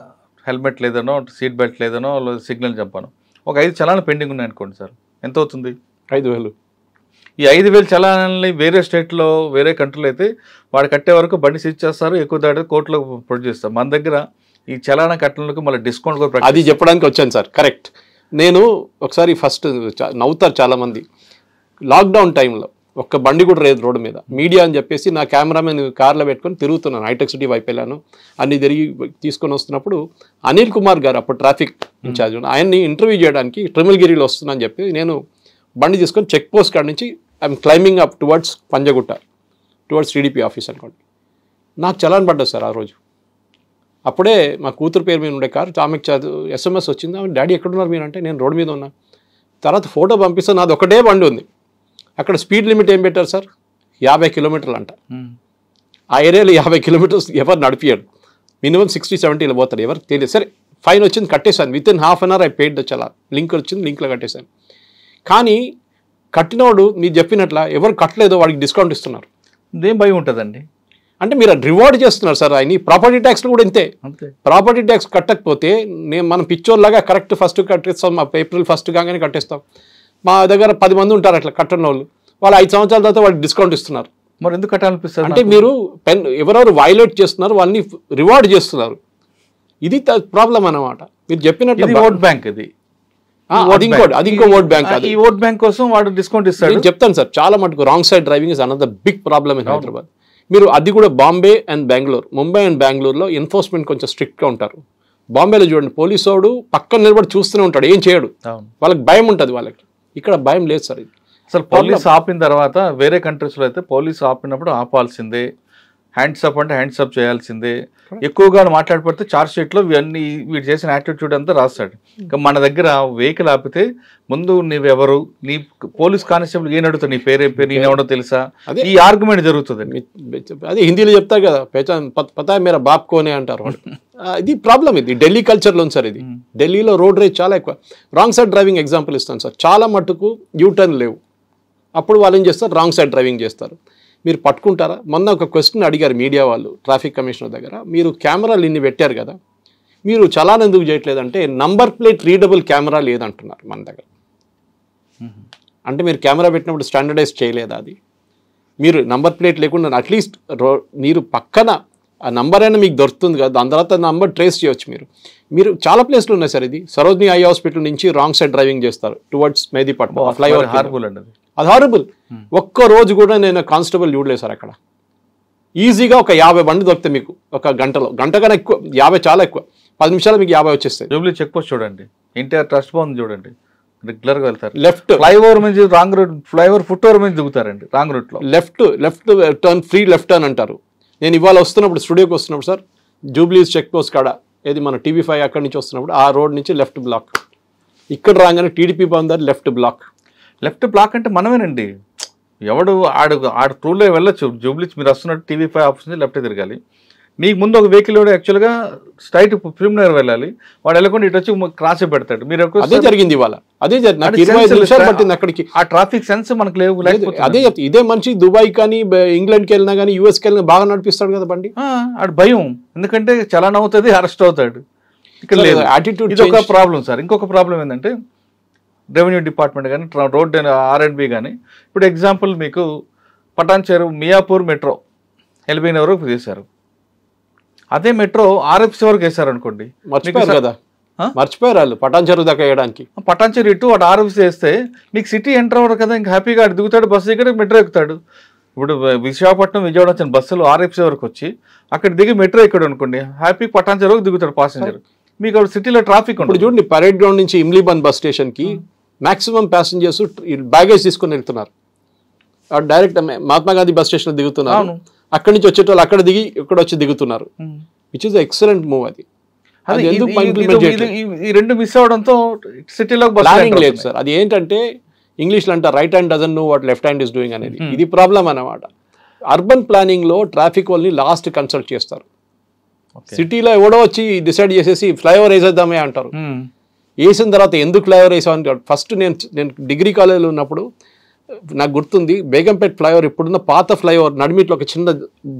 హెల్మెట్ లేదనో, సీట్ బెల్ట్ లేదనో, సిగ్నల్ చంపాను, ఒక 5 చలానా పెండింగ్ ఉన్నాయి అనుకోండి సార్, ఎంత అవుతుంది? 5,000. ఈ 5,000 చలానాలని వేరే స్టేట్లో, వేరే కంట్రీలో అయితే వాడు కట్టే వరకు బండి సీజ్ చేస్తారు, ఎక్కువ దాటి కోర్టులో ప్రొడ్యూస్ చేస్తారు. మన దగ్గర ఈ చలానా కట్టడానికి మళ్ళీ డిస్కౌంట్ కూడా. అది చెప్పడానికి వచ్చాను సార్, కరెక్ట్. నేను ఒకసారి ఫస్ట్ నవ్వుతారు చాలామంది, లాక్డౌన్ టైంలో ఒక్క బండి కూడా లేదు రోడ్డు మీద. మీడియా అని చెప్పేసి నా కెమెరామెన్ కార్లో పెట్టుకొని తిరుగుతున్నాను, హైటెక్ సిటీ వైపు వెళ్ళాను. అన్ని తిరిగి తీసుకొని వస్తున్నప్పుడు అనిల్ కుమార్ గారు అప్పుడు ట్రాఫిక్ ఇన్ఛార్జ్, ఆయన్ని ఇంటర్వ్యూ చేయడానికి ట్రిమిల్గిరిలో వస్తున్నా అని చెప్పి నేను బండి తీసుకొని చెక్ పోస్ట్ కాడ నుంచి I'm climbing up towards Panjagutta, towards TDP office అనుకోండి. నాకు చలాన్ పడ్డది సార్ ఆ రోజు. అప్పుడే మా కూతురు పేరు మీద ఉండే కారు, ఆమెకు SMS వచ్చింది. ఆమె డాడీ ఎక్కడున్నారు మీరు అంటే, నేను రోడ్డు మీద ఉన్నా. తర్వాత ఫోటో పంపిస్తాను, నాది ఒకటే బండి ఉంది. అక్కడ స్పీడ్ లిమిట్ ఏం పెట్టారు సార్, 50 కిలోమీటర్లు అంట. ఆ ఏరియాలో 50 కిలోమీటర్స్ ఎవరు నడిపియాడు, మినిమం 60-70 పోతారు, ఎవరికి తెలియదు. సరే ఫైన్ వచ్చింది, కట్టేశాను. Within half an hour I paid the challan. Link వచ్చింది, లింక్లో కట్టేశాను. కానీ కట్టినవాడు మీరు చెప్పినట్ల ఎవరు కట్టలేదో వాడికి డిస్కౌంట్ ఇస్తున్నారు. దేం భయం ఉంటుందండి అంటే మీరు రివార్డ్ చేస్తున్నారు సార్. ఆయన ప్రాపర్టీ ట్యాక్స్లు కూడా ఇంతే. ప్రాపర్టీ ట్యాక్స్ కట్టకపోతే మనం పిచ్చోర్లాగా కరెక్ట్ ఫస్ట్ కట్టేస్తాం, ఏప్రిల్ 1 కాగానే కట్టేస్తాం. మా దగ్గర 10 మంది ఉంటారు అట్లా కట్టని వాళ్ళు 5 సంవత్సరాల తర్వాత వాళ్ళకి డిస్కౌంట్ ఇస్తున్నారు. మరి ఎందుకు కట్టాలనిపిస్తుంది అంటే మీరు ఎవరెవరు వైలేట్ చేస్తున్నారు వాళ్ళని రివార్డ్ చేస్తున్నారు. ఇది ప్రాబ్లం అన్నమాట. మీరు చెప్పినట్టు ఓట్ బ్యాంక్, ఇది అది ఇంకో ఓట్ బ్యాంక్. ఈ ఓట్ బ్యాంక్ కోసం వాడు డిస్కౌంట్ ఇస్తాడు. నేను చెప్తాను సార్, చాలా మటుకు wrong side driving is another big problem in Hyderabad. మీరు అది కూడా బాంబే అండ్ బెంగళూరు, ముంబై అండ్ బెంగళూరులో ఎన్ఫోర్స్మెంట్ కొంచెం స్ట్రిక్ట్గా ఉంటారు. బాంబేలో చూడండి, పోలీసు వాడు పక్కన నిలబడి చూస్తూనే ఉంటాడు, ఏం చేయడు, వాళ్ళకి భయం ఉంటుంది. వాళ్ళకి ఇక్కడ భయం లేదు సార్. అసలు పోలీస్ ఆపిన తర్వాత వేరే కంట్రీస్లో అయితే పోలీసు ఆపినప్పుడు ఆపాల్సిందే, హ్యాండ్స్ అప్ అంటే హ్యాండ్స్ అప్ చేయాల్సిందే. ఎక్కువగా మాట్లాడిపోతే చార్జ్ షీట్లో ఇవన్నీ వీడు చేసిన యాటిట్యూడ్ అంతా రాస్తాడు. ఇంకా మన దగ్గర వెహికల్ ఆపితే ముందు నువ్వెవరు, నీ పోలీస్ కానిస్టేబుల్ ఏం అడుగుతావు, నీ పేరు నేనెవడో తెలుసా, ఈ ఆర్గ్యుమెంట్ జరుగుతుంది. అదే హిందీలో చెప్తారు కదా, పతా మేరా బాప్ కోనే అంటారు. ఇది ప్రాబ్లం. ఇది ఢిల్లీ కల్చర్లో ఉంది సార్. ఇది ఢిల్లీలో రోడ్ రేజ్ చాలా ఎక్కువ. రాంగ్ సైడ్ డ్రైవింగ్ ఎగ్జాంపుల్ ఇస్తాను సార్. చాలా మటుకు యూటర్న్ లేవు, అప్పుడు వాళ్ళు ఏం చేస్తారు, రాంగ్ సైడ్ డ్రైవింగ్ చేస్తారు. మీరు పట్టుకుంటారా? మొన్న ఒక క్వశ్చన్ అడిగారు మీడియా వాళ్ళు ట్రాఫిక్ కమిషనర్ దగ్గర, మీరు కెమెరాలు ఇన్ని పెట్టారు కదా, మీరు చలాన్ ఎందుకు చేయట్లేదంటే నంబర్ ప్లేట్ రీడబుల్ కెమెరా లేదంటున్నారు మన దగ్గర. అంటే మీరు కెమెరా పెట్టినప్పుడు స్టాండర్డైజ్ చేయలేదా? అది మీరు నంబర్ ప్లేట్ లేకుండా అట్లీస్ట్ మీరు పక్కన ఆ నంబర్ అయినా మీకు దొరుకుతుంది కదా, దాని తర్వాత నంబర్ ట్రేస్ చేయొచ్చు. మీరు చాలా ప్లేస్లు ఉన్నాయి సార్. ఇది సరోజిని ఐ హాస్పిటల్ నుంచి రాంగ్ సైడ్ డ్రైవింగ్ చేస్తారు టువర్డ్స్ మెహదీపట్నం ఫ్లైఓవర్. అది హారబుల్. ఒక్క రోజు కూడా నేను కానిస్టేబుల్ చూడలేదు సార్ అక్కడ. ఈజీగా ఒక 50 బండి దొరికితే మీకు ఒక గంటలో, గంట కన్నా ఎక్కువ, 50 చాలా ఎక్కువ, 10 నిమిషాలు మీకు 50 వచ్చేస్తాయి. జూబ్లీ చెక్ పోస్ట్ చూడండి, ఎన్టీఆర్ ట్రస్ట్ బాగుంది చూడండి, రెగ్యులర్గా వెళ్తారు. లెఫ్ట్ ఫ్లైఓవర్ నుంచి wrong route, flyover foot over నుంచి దిగుతారండి రాంగ్ రూట్లో. Left turn, free left turn అంటారు. నేను ఇవాళ వస్తున్నప్పుడు స్టూడియోకి వస్తున్నప్పుడు సార్, జూబ్లీస్ చెక్ పోస్ట్ కాడ, ఏది మన TV5 అక్కడి నుంచి వస్తున్నప్పుడు ఆ రోడ్ నుంచి లెఫ్ట్ బ్లాక్, ఇక్కడ రాగానే టీడీపీ బాగుంది, లెఫ్ట్ బ్లాక్. లెఫ్ట్ బ్లాక్ అంటే మనమేనండి, ఎవడు ఆడు ట్రూలో వెళ్ళొచ్చు. జూబ్లీస్ మీరు వస్తున్నట్టు TV5 ఆఫీస్ నుంచి లెఫ్ట్ తిరగాలి. మీకు ముందు ఒక వెహికల్ యాక్చువల్గా స్ట్రైట్ ఫిల్మ్ నగర్ వెళ్ళాలి, వాడు వెళ్ళకుండా ఇటు వచ్చి క్రాస్ పెడతాడు. మీరు అదే జరిగింది ఇవాళ, అదే జరిగింది. 25 నిమిషాలు పట్టింది అక్కడికి. ఆ ట్రాఫిక్ సెన్స్ మనకు లేవు. అదే చెప్తా, ఇదే మనిషి దుబాయ్ కానీ ఇంగ్లాండ్కి వెళ్ళినా కానీ యూఎస్కి వెళ్ళినా బాగా నడిపిస్తాడు కదా బండి. ఆడు భయం, ఎందుకంటే చలాన్ అవుతుంది, అరెస్ట్ అవుతాడు. ఇక్కడ లేదు యాటిట్యూడ్. ఇది ఒక ప్రాబ్లం సార్. ఇంకొక ప్రాబ్లం ఏంటంటే రెవెన్యూ డిపార్ట్మెంట్ కానీ, రోడ్ R&B కానీ, ఇప్పుడు ఎగ్జాంపుల్ మీకు పటాన్చెరు మియాపూర్ మెట్రో ఎల్బీ వరకు చేశారు. అదే మెట్రో RFC వరకు వేశారు అనుకోండి, మర్చిపోయారు కదా, మర్చిపోయారు వాళ్ళు పటాన్చెరు దాకా వేయడానికి. పటాన్చెరు ఇటు వాడు RFC వేస్తే మీకు సిటీ ఎంటర్ అవ్వరు కదా, ఇంకా హ్యాపీగా దిగుతాడు, బస్సు ఇక్కడ మెట్రో ఎక్కుతాడు. ఇప్పుడు విశాఖపట్నం విజయవాడ వచ్చిన బస్సులు ఆర్ఎఫ్సీ వరకు వచ్చి అక్కడ దిగి మెట్రో ఎక్కడ అనుకోండి, హ్యాపీ పటాన్చెరు వరకు దిగుతాడు ప్యాసింజర్. మీకు అక్కడ సిటీలో ట్రాఫిక్ ఉంటుంది. చూడండి, పరేడ్ గ్రౌండ్ నుంచి ఇమ్లీబన్ బస్ స్టేషన్ కి మాక్సిమం ప్యాసింజర్స్ బ్యాగేజ్ తీసుకుని వెళ్తున్నారు. Direct Mahatma Gandhi bus station లో దిగుతున్నారు, అక్కడి నుంచి వచ్చేటోళ్ళు అక్కడ దిగి ఇక్కడ వచ్చి దిగుతున్నారు. Which is excellent move. అది ఈ రెండు మిస్ అవడంతో సిటీలో ప్లానింగ్ లేదు సార్. అది ఏంటంటే ఇంగ్లీష్లో అంట right hand doesn't know what left hand is doing అనేది. ఇది ప్రాబ్లం అన్నమాట. అర్బన్ ప్లానింగ్ లో ట్రాఫిక్ వాళ్ళని లాస్ట్ కన్సల్ట్ చేస్తారు. సిటీలో ఎవడో వచ్చి డిసైడ్ చేసేసి ఫ్లైఓవర్ వేసేద్దామే అంటారు. వేసిన తర్వాత ఎందుకు ఫ్లైఓవర్ వేసామని ఫస్ట్ నేను డిగ్రీ కాలేజీలో ఉన్నప్పుడు నాకు గుర్తుంది, బేగంపేట్ ఫ్లైఓవర్ ఇప్పుడున్న పాత ఫ్లైఓవర్ నడిమిట్లో ఒక చిన్న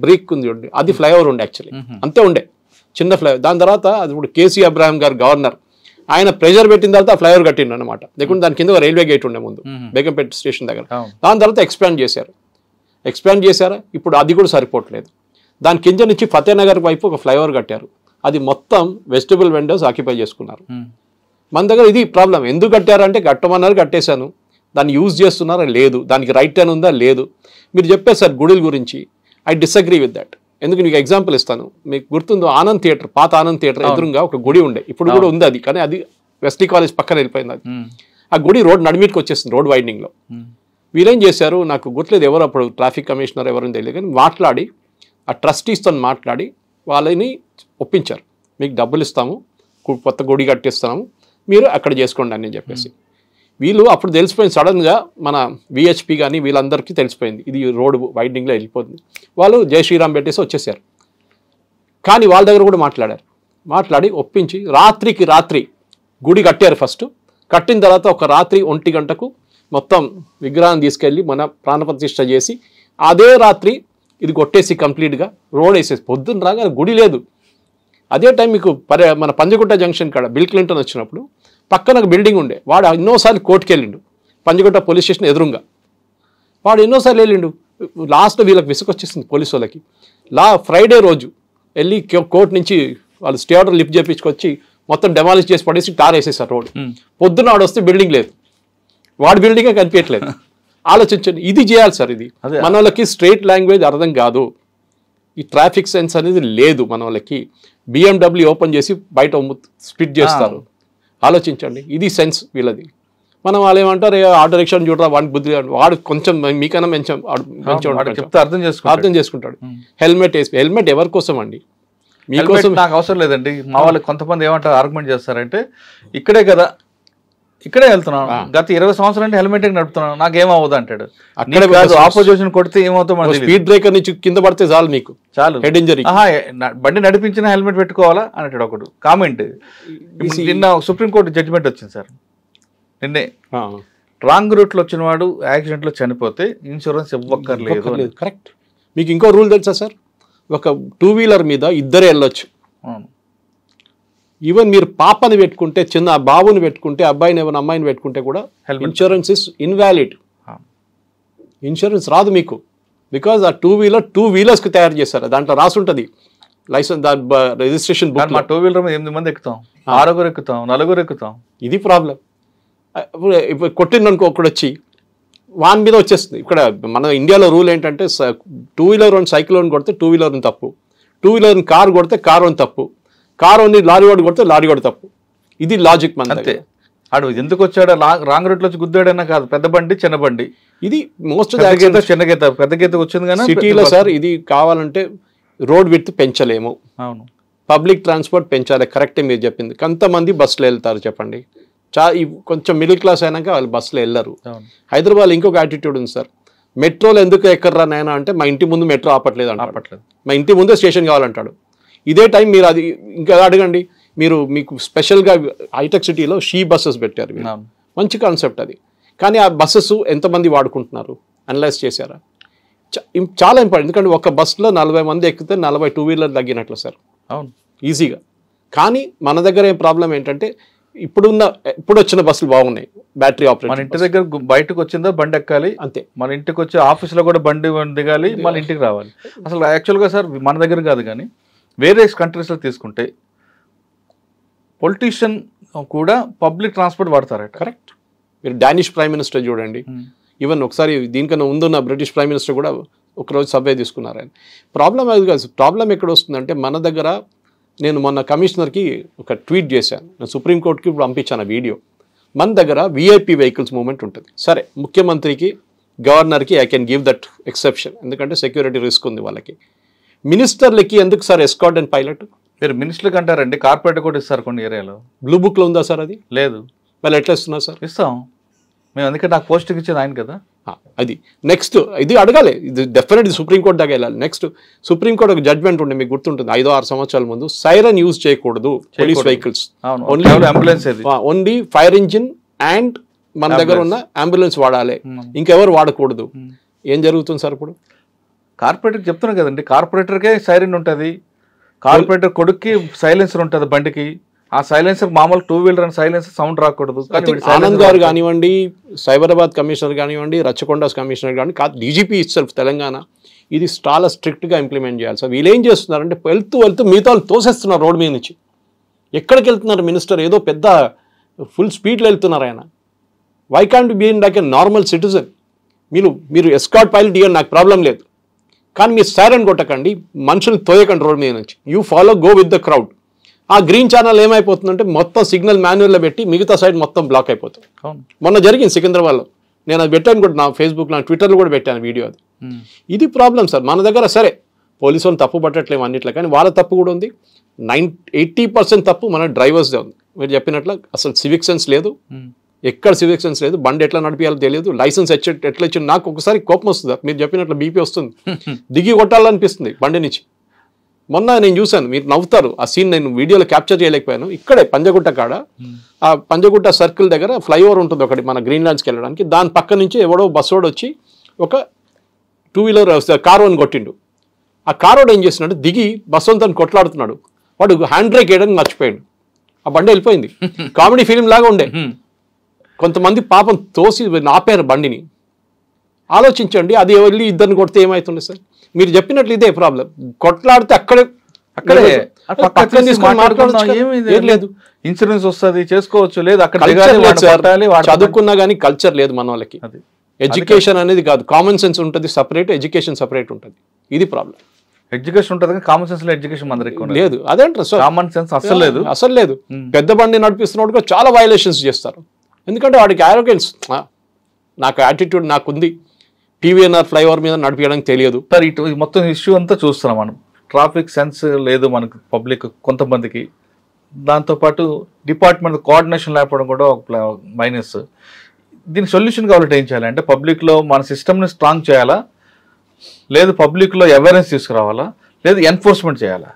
బ్రేక్ ఉంది చూడండి, అది ఫ్లైఓవర్ ఉండే యాక్చువల్లీ, అంతే ఉండే చిన్న ఫ్లైఓవర్. దాని తర్వాత అది ఇప్పుడు కేసీ అబ్రాహిం గారు గవర్నర్, ఆయన ప్రెజర్ పెట్టిన తర్వాత ఆ ఫ్లైఓవర్ కట్టిండు అనమాట. లేకుంటే దాని కింద రైల్వే గేట్ ఉండే ముందు బేగంపేట్ స్టేషన్ దగ్గర. దాని తర్వాత ఎక్స్పాండ్ చేశారా, ఇప్పుడు అది కూడా సరిపోవట్లేదు. దాని కింద నుంచి ఫతేనగర్ వైపు ఒక ఫ్లైఓవర్ కట్టారు, అది మొత్తం వెజిటబుల్ వెండర్స్ ఆక్యుపై చేసుకున్నారు. మన దగ్గర ఇది ప్రాబ్లం. ఎందుకు కట్టారంటే కట్టమన్నారు, కట్టేశాను, దాన్ని యూజ్ చేస్తున్నారా లేదు, దానికి రైట్ టర్న్ ఉందా లేదు. మీరు చెప్పారు సార్ గుడుల గురించి, ఐ డిసగ్రీ విత్ దట్. ఎందుకు మీకు ఎగ్జాంపుల్ ఇస్తాను. మీకు గుర్తుందో ఆనంద్ థియేటర్, పాత ఆనంద్ థియేటర్ ఎదురుగా ఒక గుడి ఉండే, ఇప్పుడు కూడా ఉంది అది, కానీ అది వెస్లీ కాలేజ్ పక్కన వెళ్ళిపోయింది. అది ఆ గుడి రోడ్ నడిమిటికి వచ్చేసింది, రోడ్ వైడింగ్లో. వీళ్ళేం చేశారు నాకు గుర్తులేదు, ఎవరు అప్పుడు ట్రాఫిక్ కమిషనర్ ఎవరైనా తెలియదు, కానీ మాట్లాడి ఆ ట్రస్టీస్తో మాట్లాడి వాళ్ళని ఒప్పించారు. మీకు డబ్బులు ఇస్తాము, కొత్త గుడి కట్టిస్తాము, మీరు అక్కడ చేసుకోండి అని చెప్పేసి. వీళ్ళు అప్పుడు తెలిసిపోయింది సడన్గా, మన విహెచ్పి కానీ వీళ్ళందరికీ తెలిసిపోయింది ఇది రోడ్ వైడింగ్లో వెళ్ళిపోతుంది. వాళ్ళు జై శ్రీరామ్ పెట్టేసి వచ్చేసారు. కానీ వాళ్ళ దగ్గర కూడా మాట్లాడి ఒప్పించి రాత్రికి రాత్రి గుడి కట్టారు. ఫస్ట్ కట్టిన తర్వాత ఒక రాత్రి 1 గంటకు మొత్తం విగ్రహాన్ని తీసుకెళ్ళి మన ప్రాణప్రతిష్ఠ చేసి అదే రాత్రి ఇది కొట్టేసి కంప్లీట్గా రోడ్ వేసేసి పొద్దున్న రాగా గుడి లేదు. అదే టైం మీకు మన పంజగుట్ట జంక్షన్ కాడ బిల్ క్లింటన్ వచ్చినప్పుడు పక్కన ఒక బిల్డింగ్ ఉండే, వాడు ఎన్నోసార్లు కోర్టుకు వెళ్ళిండు, పంజగుట్ట పోలీస్ స్టేషన్ ఎదురుగా వాడు ఎన్నోసార్లు వెళ్ళిండు. లాస్ట్లో వీళ్ళకి విసుకొచ్చేసింది పోలీసు వాళ్ళకి. ఫ్రైడే రోజు వెళ్ళి కోర్టు నుంచి వాళ్ళు స్టే ఆర్డర్ లిఫ్ట్ చేయించుకొచ్చి మొత్తం డెమాలిష్ చేసి పడేసి టార్ వేసేసారు రోడ్. పొద్దున్న వాడు వస్తే బిల్డింగ్ లేదు, వాడి బిల్డింగే కనిపించట్లేదు. ఆలోచించండి, ఇది చేయాలి సార్. ఇది మన వాళ్ళకి స్ట్రైట్ లాంగ్వేజ్ అర్థం కాదు, ఈ ట్రాఫిక్ సెన్స్ అనేది లేదు మన వాళ్ళకి. BMW ఓపెన్ చేసి బయట స్పిట్ చేస్తారు. ఆలోచించండి, ఇది సెన్స్ వీళ్ళది. మనం వాళ్ళు ఏమంటారు, ఆటో రిక్షాని చూడరా వాడికి బుద్ధి, వాడు కొంచెం మీకన్నా అర్థం చేసుకుంటాడు. హెల్మెట్ ఎవరి కోసం అండి? మీకోసం. నాకు అవసరం లేదండి. మా వాళ్ళు కొంతమంది ఏమంటారు, ఆర్గ్యుమెంట్ చేస్తారంటే ఇక్కడే వెళ్తున్నాను, గత 20 సంవత్సరాలు హెల్మెట్ నడుపుతున్నాను, నాకేమవుదు అంటాడు. అక్కడ ఆపోజిషన్ కొడితే ఏమవుతాం, స్పీడ్ బ్రేకర్ నుంచి కింద పడితే చాలు హెడ్ ఇంజరీ. బండి నడిపించిన హెల్మెట్ పెట్టుకోవాలా అంటాడు ఒకడు కామెంట్. నిన్న సుప్రీంకోర్టు జడ్జిమెంట్ వచ్చింది సార్, నిన్నే. రాంగ్ రూట్ లో వచ్చిన వాడు యాక్సిడెంట్ లో చనిపోతే ఇన్సూరెన్స్ ఇవ్వక్కర్లేదు. కరెక్ట్. మీకు ఇంకో రూల్ తెలుసా సార్, ఒక 2 వీలర్ మీద ఇద్దరే వెళ్ళొచ్చు. ఈవెన్ మీరు పాపని పెట్టుకుంటే, చిన్న బాబుని పెట్టుకుంటే, అబ్బాయిని ఏమైనా అమ్మాయిని పెట్టుకుంటే కూడా ఇన్సూరెన్స్ ఇస్ ఇన్వాలిడ్. ఇన్సూరెన్స్ రాదు మీకు, బికాజ్ ఆ 2 వీలర్స్కి తయారు చేశారు. దాంట్లో రాసి ఉంటుంది లైసెన్స్, దాని రిజిస్ట్రేషన్ బుక్. మా 2 వీలర్ 8 మంది ఎక్కుతాం, 6 ఎక్కుతాం, 4 ఎక్కుతాం. ఇది ప్రాబ్లం. ఇప్పుడు కొట్టిందనుకో ఒకడు వచ్చి వాన్ మీద వచ్చేస్తుంది. ఇక్కడ మన ఇండియాలో రూల్ ఏంటంటే 2 వీలర్ సైకిల్ అని కొడితే 2 వీలర్ తప్పు, 2 వీలర్ కార్ కొడితే కార్ అని తప్పు, కారు ఉంది లారీ వాడు కొడితే లారీ వాడు తప్పు. ఇది లాజిక్ మన. అంతే. ఆడు ఎందుకు వచ్చాడు, రాంగ్ రూట్ లో వచ్చి గుద్దాడన్నా కాదు, పెద్ద బండి చిన్న బండి, ఇది మోస్ట్ చిన్న గీత పెద్ద గీత వచ్చింది. కానీ సిటీలో సార్ ఇది కావాలంటే రోడ్ విడ్త్ పెంచలేము. అవును, పబ్లిక్ ట్రాన్స్పోర్ట్ పెంచాలి. కరెక్టే మీరు చెప్పింది. కొంతమంది బస్సులో వెళ్తారు చెప్పండి, కొంచెం మిడిల్ క్లాస్ అయినాక వాళ్ళు బస్సులో వెళ్ళరు. హైదరాబాద్ ఇంకొక యాటిట్యూడ్ ఉంది సార్, మెట్రోలో ఎందుకు ఎక్కర్రా నాయన అంటే మా ఇంటి ముందు మెట్రో ఆపట్లేదు, మా ఇంటి ముందే స్టేషన్ కావాలంటాడు. ఇదే టైం మీరు అది ఇంకా అడగండి, మీకు స్పెషల్గా హైటెక్ సిటీలో బస్సెస్ పెట్టారు, మంచి కాన్సెప్ట్ అది. కానీ ఆ బస్సెస్ ఎంతమంది వాడుకుంటున్నారు అనలైజ్ చేశారా? చాలా ఇంపార్టెంట్. ఎందుకంటే ఒక బస్సులో 40 మంది ఎక్కితే 40 2 వీలర్ తగ్గినట్లు సార్. అవును, ఈజీగా. కానీ మన దగ్గర ఏం ప్రాబ్లం ఏంటంటే ఇప్పుడు వచ్చిన బస్సులు బాగున్నాయి, బ్యాటరీ ఆపరేట్. మన ఇంటి దగ్గర బయటకు వచ్చిందో బండి ఎక్కాలి అంతే, మన ఇంటికి వచ్చి ఆఫీస్లో కూడా బండి దిగాలి, మన ఇంటికి రావాలి. అసలు యాక్చువల్గా సార్ మన దగ్గర కాదు, కానీ వేరే కంట్రీస్లో తీసుకుంటే పొలిటీషియన్ కూడా పబ్లిక్ ట్రాన్స్పోర్ట్ వాడతారట. కరెక్ట్. మీరు డానిష్ ప్రైమ్ మినిస్టర్ చూడండి, ఈవెన్ ఒకసారి దీనికన్నా ముందున్న బ్రిటిష్ ప్రైమ్ మినిస్టర్ కూడా ఒకరోజు సర్వే తీసుకున్నారు ఆయన. ప్రాబ్లం అది కాదు. ప్రాబ్లం ఎక్కడ వస్తుందంటే మన దగ్గర, నేను మొన్న కమిషనర్కి ఒక ట్వీట్ చేశాను, నేను సుప్రీంకోర్టుకి ఇప్పుడు పంపించాను వీడియో. మన దగ్గర విఐపి వెహికల్స్ మూవ్మెంట్ ఉంటుంది. సరే, ముఖ్యమంత్రికి గవర్నర్కి I can give that exception, ఎందుకంటే సెక్యూరిటీ రిస్క్ ఉంది వాళ్ళకి. మినిస్టర్లకి ఎందుకు సార్ ఎస్కార్ట్ అండ్ పైలట్? మీరు మినిస్టర్కి అంటారండి, కార్పొరేట్ కూడా ఇస్తారు కొన్ని ఏరియాలో. బ్లూ బుక్లో ఉందా సార్ అది? లేదు. వాళ్ళు ఎట్లా ఇస్తున్నారు సార్? ఇస్తాం మేము, అందుకే నాకు పోస్ట్కి ఇచ్చేది ఆయన కదా. అది నెక్స్ట్ ఇది అడగాలి, ఇది డెఫినెట్ సుప్రీంకోర్టు దాకా వెళ్ళాలి. నెక్స్ట్ సుప్రీంకోర్టు ఒక జడ్జ్మెంట్ ఉండే, మీకు గుర్తుంటుంది 5-6 సంవత్సరాల ముందు, సైరన్ యూజ్ చేయకూడదు police vehicles, only fire engine and మన దగ్గర ఉన్న అంబులెన్స్ వాడాలి, ఇంకెవరు వాడకూడదు. ఏం జరుగుతుంది సార్ ఇప్పుడు? కార్పొరేటర్కి చెప్తున్నా కదండి, కార్పొరేటర్కే సైరన్ ఉంటుంది, కార్పొరేటర్ కొడుక్కి సైలెన్సర్ ఉంటుంది బండికి, ఆ సైలెన్సర్ మామూలు 2 వీలర్ అండ్ సైలెన్సర్ సౌండ్ రాకూడదు. ఆనంద్ గారు కానివ్వండి, సైబరాబాద్ కమిషనర్ కానివ్వండి, రచ్చకొండ కమిషనర్ కానీ డీజీపీ ఇట్సెల్ఫ్ తెలంగాణ, ఇది చాలా స్ట్రిక్ట్గా ఇంప్లిమెంట్ చేయాలి సార్. వీళ్ళు ఏం చేస్తున్నారంటే వెళ్తూ మిగతా వాళ్ళు తోసేస్తున్నారు రోడ్ మీద నుంచి. ఎక్కడికి వెళ్తున్నారు మినిస్టర్? ఏదో పెద్ద ఫుల్ స్పీడ్లో వెళ్తున్నారు ఆయన. Why can't be in like a normal citizen? మీరు ఎస్కార్ట్ పైలట్ ఇవ్వండి, నాకు ప్రాబ్లం లేదు, కానీ మీరు సైరన్ కొట్టకండి, మనుషులు తోయకండి రోడ్ మీద నుంచి. You follow, go with the crowd. ఆ గ్రీన్ ఛానల్ ఏమైపోతుందంటే మొత్తం సిగ్నల్ మాన్యువల్లో పెట్టి మిగతా సైడ్ మొత్తం బ్లాక్ అయిపోతుంది. మొన్న జరిగింది సికింద్రాబాద్లో, నేను అది పెట్టాను కూడా నా ఫేస్బుక్లో, ట్విట్టర్లో కూడా పెట్టాను వీడియో. అది ఇది ప్రాబ్లం సార్ మన దగ్గర. సరే, పోలీసు వాళ్ళు తప్పు పట్టట్లేము అన్నిట్లో, కానీ వాళ్ళ తప్పు కూడా ఉంది. 80% తప్పు మన డ్రైవర్స్దే ఉంది. మీరు చెప్పినట్లు అసలు సివిక్ సెన్స్ లేదు, ఎక్కడ సివిక్ సెన్స్ లేదు, బండి ఎట్లా నడిపించాలో తెలియదు, లైసెన్స్ ఎట్లా ఇచ్చింది. నాకు ఒకసారి కోపం వస్తుంది, మీరు చెప్పినట్లు బీపీ వస్తుంది, దిగి కొట్టాలనిపిస్తుంది బండి నుంచి. మొన్న నేను చూశాను, మీరు నవ్వుతారు, ఆ సీన్ నేను వీడియోలో క్యాప్చర్ చేయలేకపోయాను. ఇక్కడే పంజగుట్ట కాడ, ఆ పంజగుట్ట సర్కిల్ దగ్గర ఫ్లైఓవర్ ఉంటుంది ఒకటి మన గ్రీన్ ల్యాండ్స్కి వెళ్ళడానికి, దాని పక్క నుంచి ఎవడో బస్సోడు వచ్చి ఒక 2 వీలర్ కార్ వన్ కొట్టిండు. ఆ కార్ వాడు ఏం చేస్తున్నాడు, దిగి బస్సు అంతా కొట్లాడుతున్నాడు, వాడు హ్యాండ్ బ్రేక్ వేయడానికి మర్చిపోయాడు, ఆ బండి వెళ్ళిపోయింది. కామెడీ ఫిలిం లాగా ఉండే. కొంతమంది పాపం తోసి ఆపారు బండిని. ఆలోచించండి, అది వెళ్ళి ఇద్దరిని కొడితే ఏమవుతుంది సార్? మీరు చెప్పినట్లు ఇదే ప్రాబ్లం. కొట్లాడితే అక్కడే లేదు, ఇన్సూరెన్స్ వస్తుంది, చేసుకోవచ్చు. లేదు, అక్కడ చదువుకున్నా కానీ కల్చర్ లేదు మన వాళ్ళకి. ఎడ్యుకేషన్ అనేది కాదు, కామన్ సెన్స్ ఉంటుంది సపరేట్, ఎడ్యుకేషన్ సపరేట్ ఉంటుంది. ఇది ప్రాబ్లం. ఎడ్యుకేషన్ ఉంటుంది కానీ కామన్ సెన్స్ లో ఎడ్యుకేషన్ మన దగ్గర లేదు. అదేంటారు సార్, కామన్ సెన్స్ అసలు లేదు. పెద్ద బండి నడిపిస్తున్నప్పుడు కూడా చాలా వైలేషన్స్ చేస్తారు. ఎందుకంటే వాడికి ఆరోగ్యన్స్, నాకు యాటిట్యూడ్ నాకుంది, టీవీఎన్ఆర్ ఫ్లైఓవర్ మీద నడిపించడానికి తెలియదు సార్. ఇటు మొత్తం ఇష్యూ అంతా చూస్తున్నాం మనం. ట్రాఫిక్ సెన్స్ లేదు మనకు పబ్లిక్ కొంతమందికి. దాంతోపాటు డిపార్ట్మెంట్ కోఆర్డినేషన్ లేకపోవడం కూడా ఒక మైనస్. దీనికి సొల్యూషన్ కావాలంటే ఏం చేయాలి అంటే, పబ్లిక్లో మన సిస్టమ్ని స్ట్రాంగ్ చేయాలా, లేదు పబ్లిక్లో అవేర్నెస్ తీసుకురావాలా, లేదు ఎన్ఫోర్స్మెంట్ చేయాలా?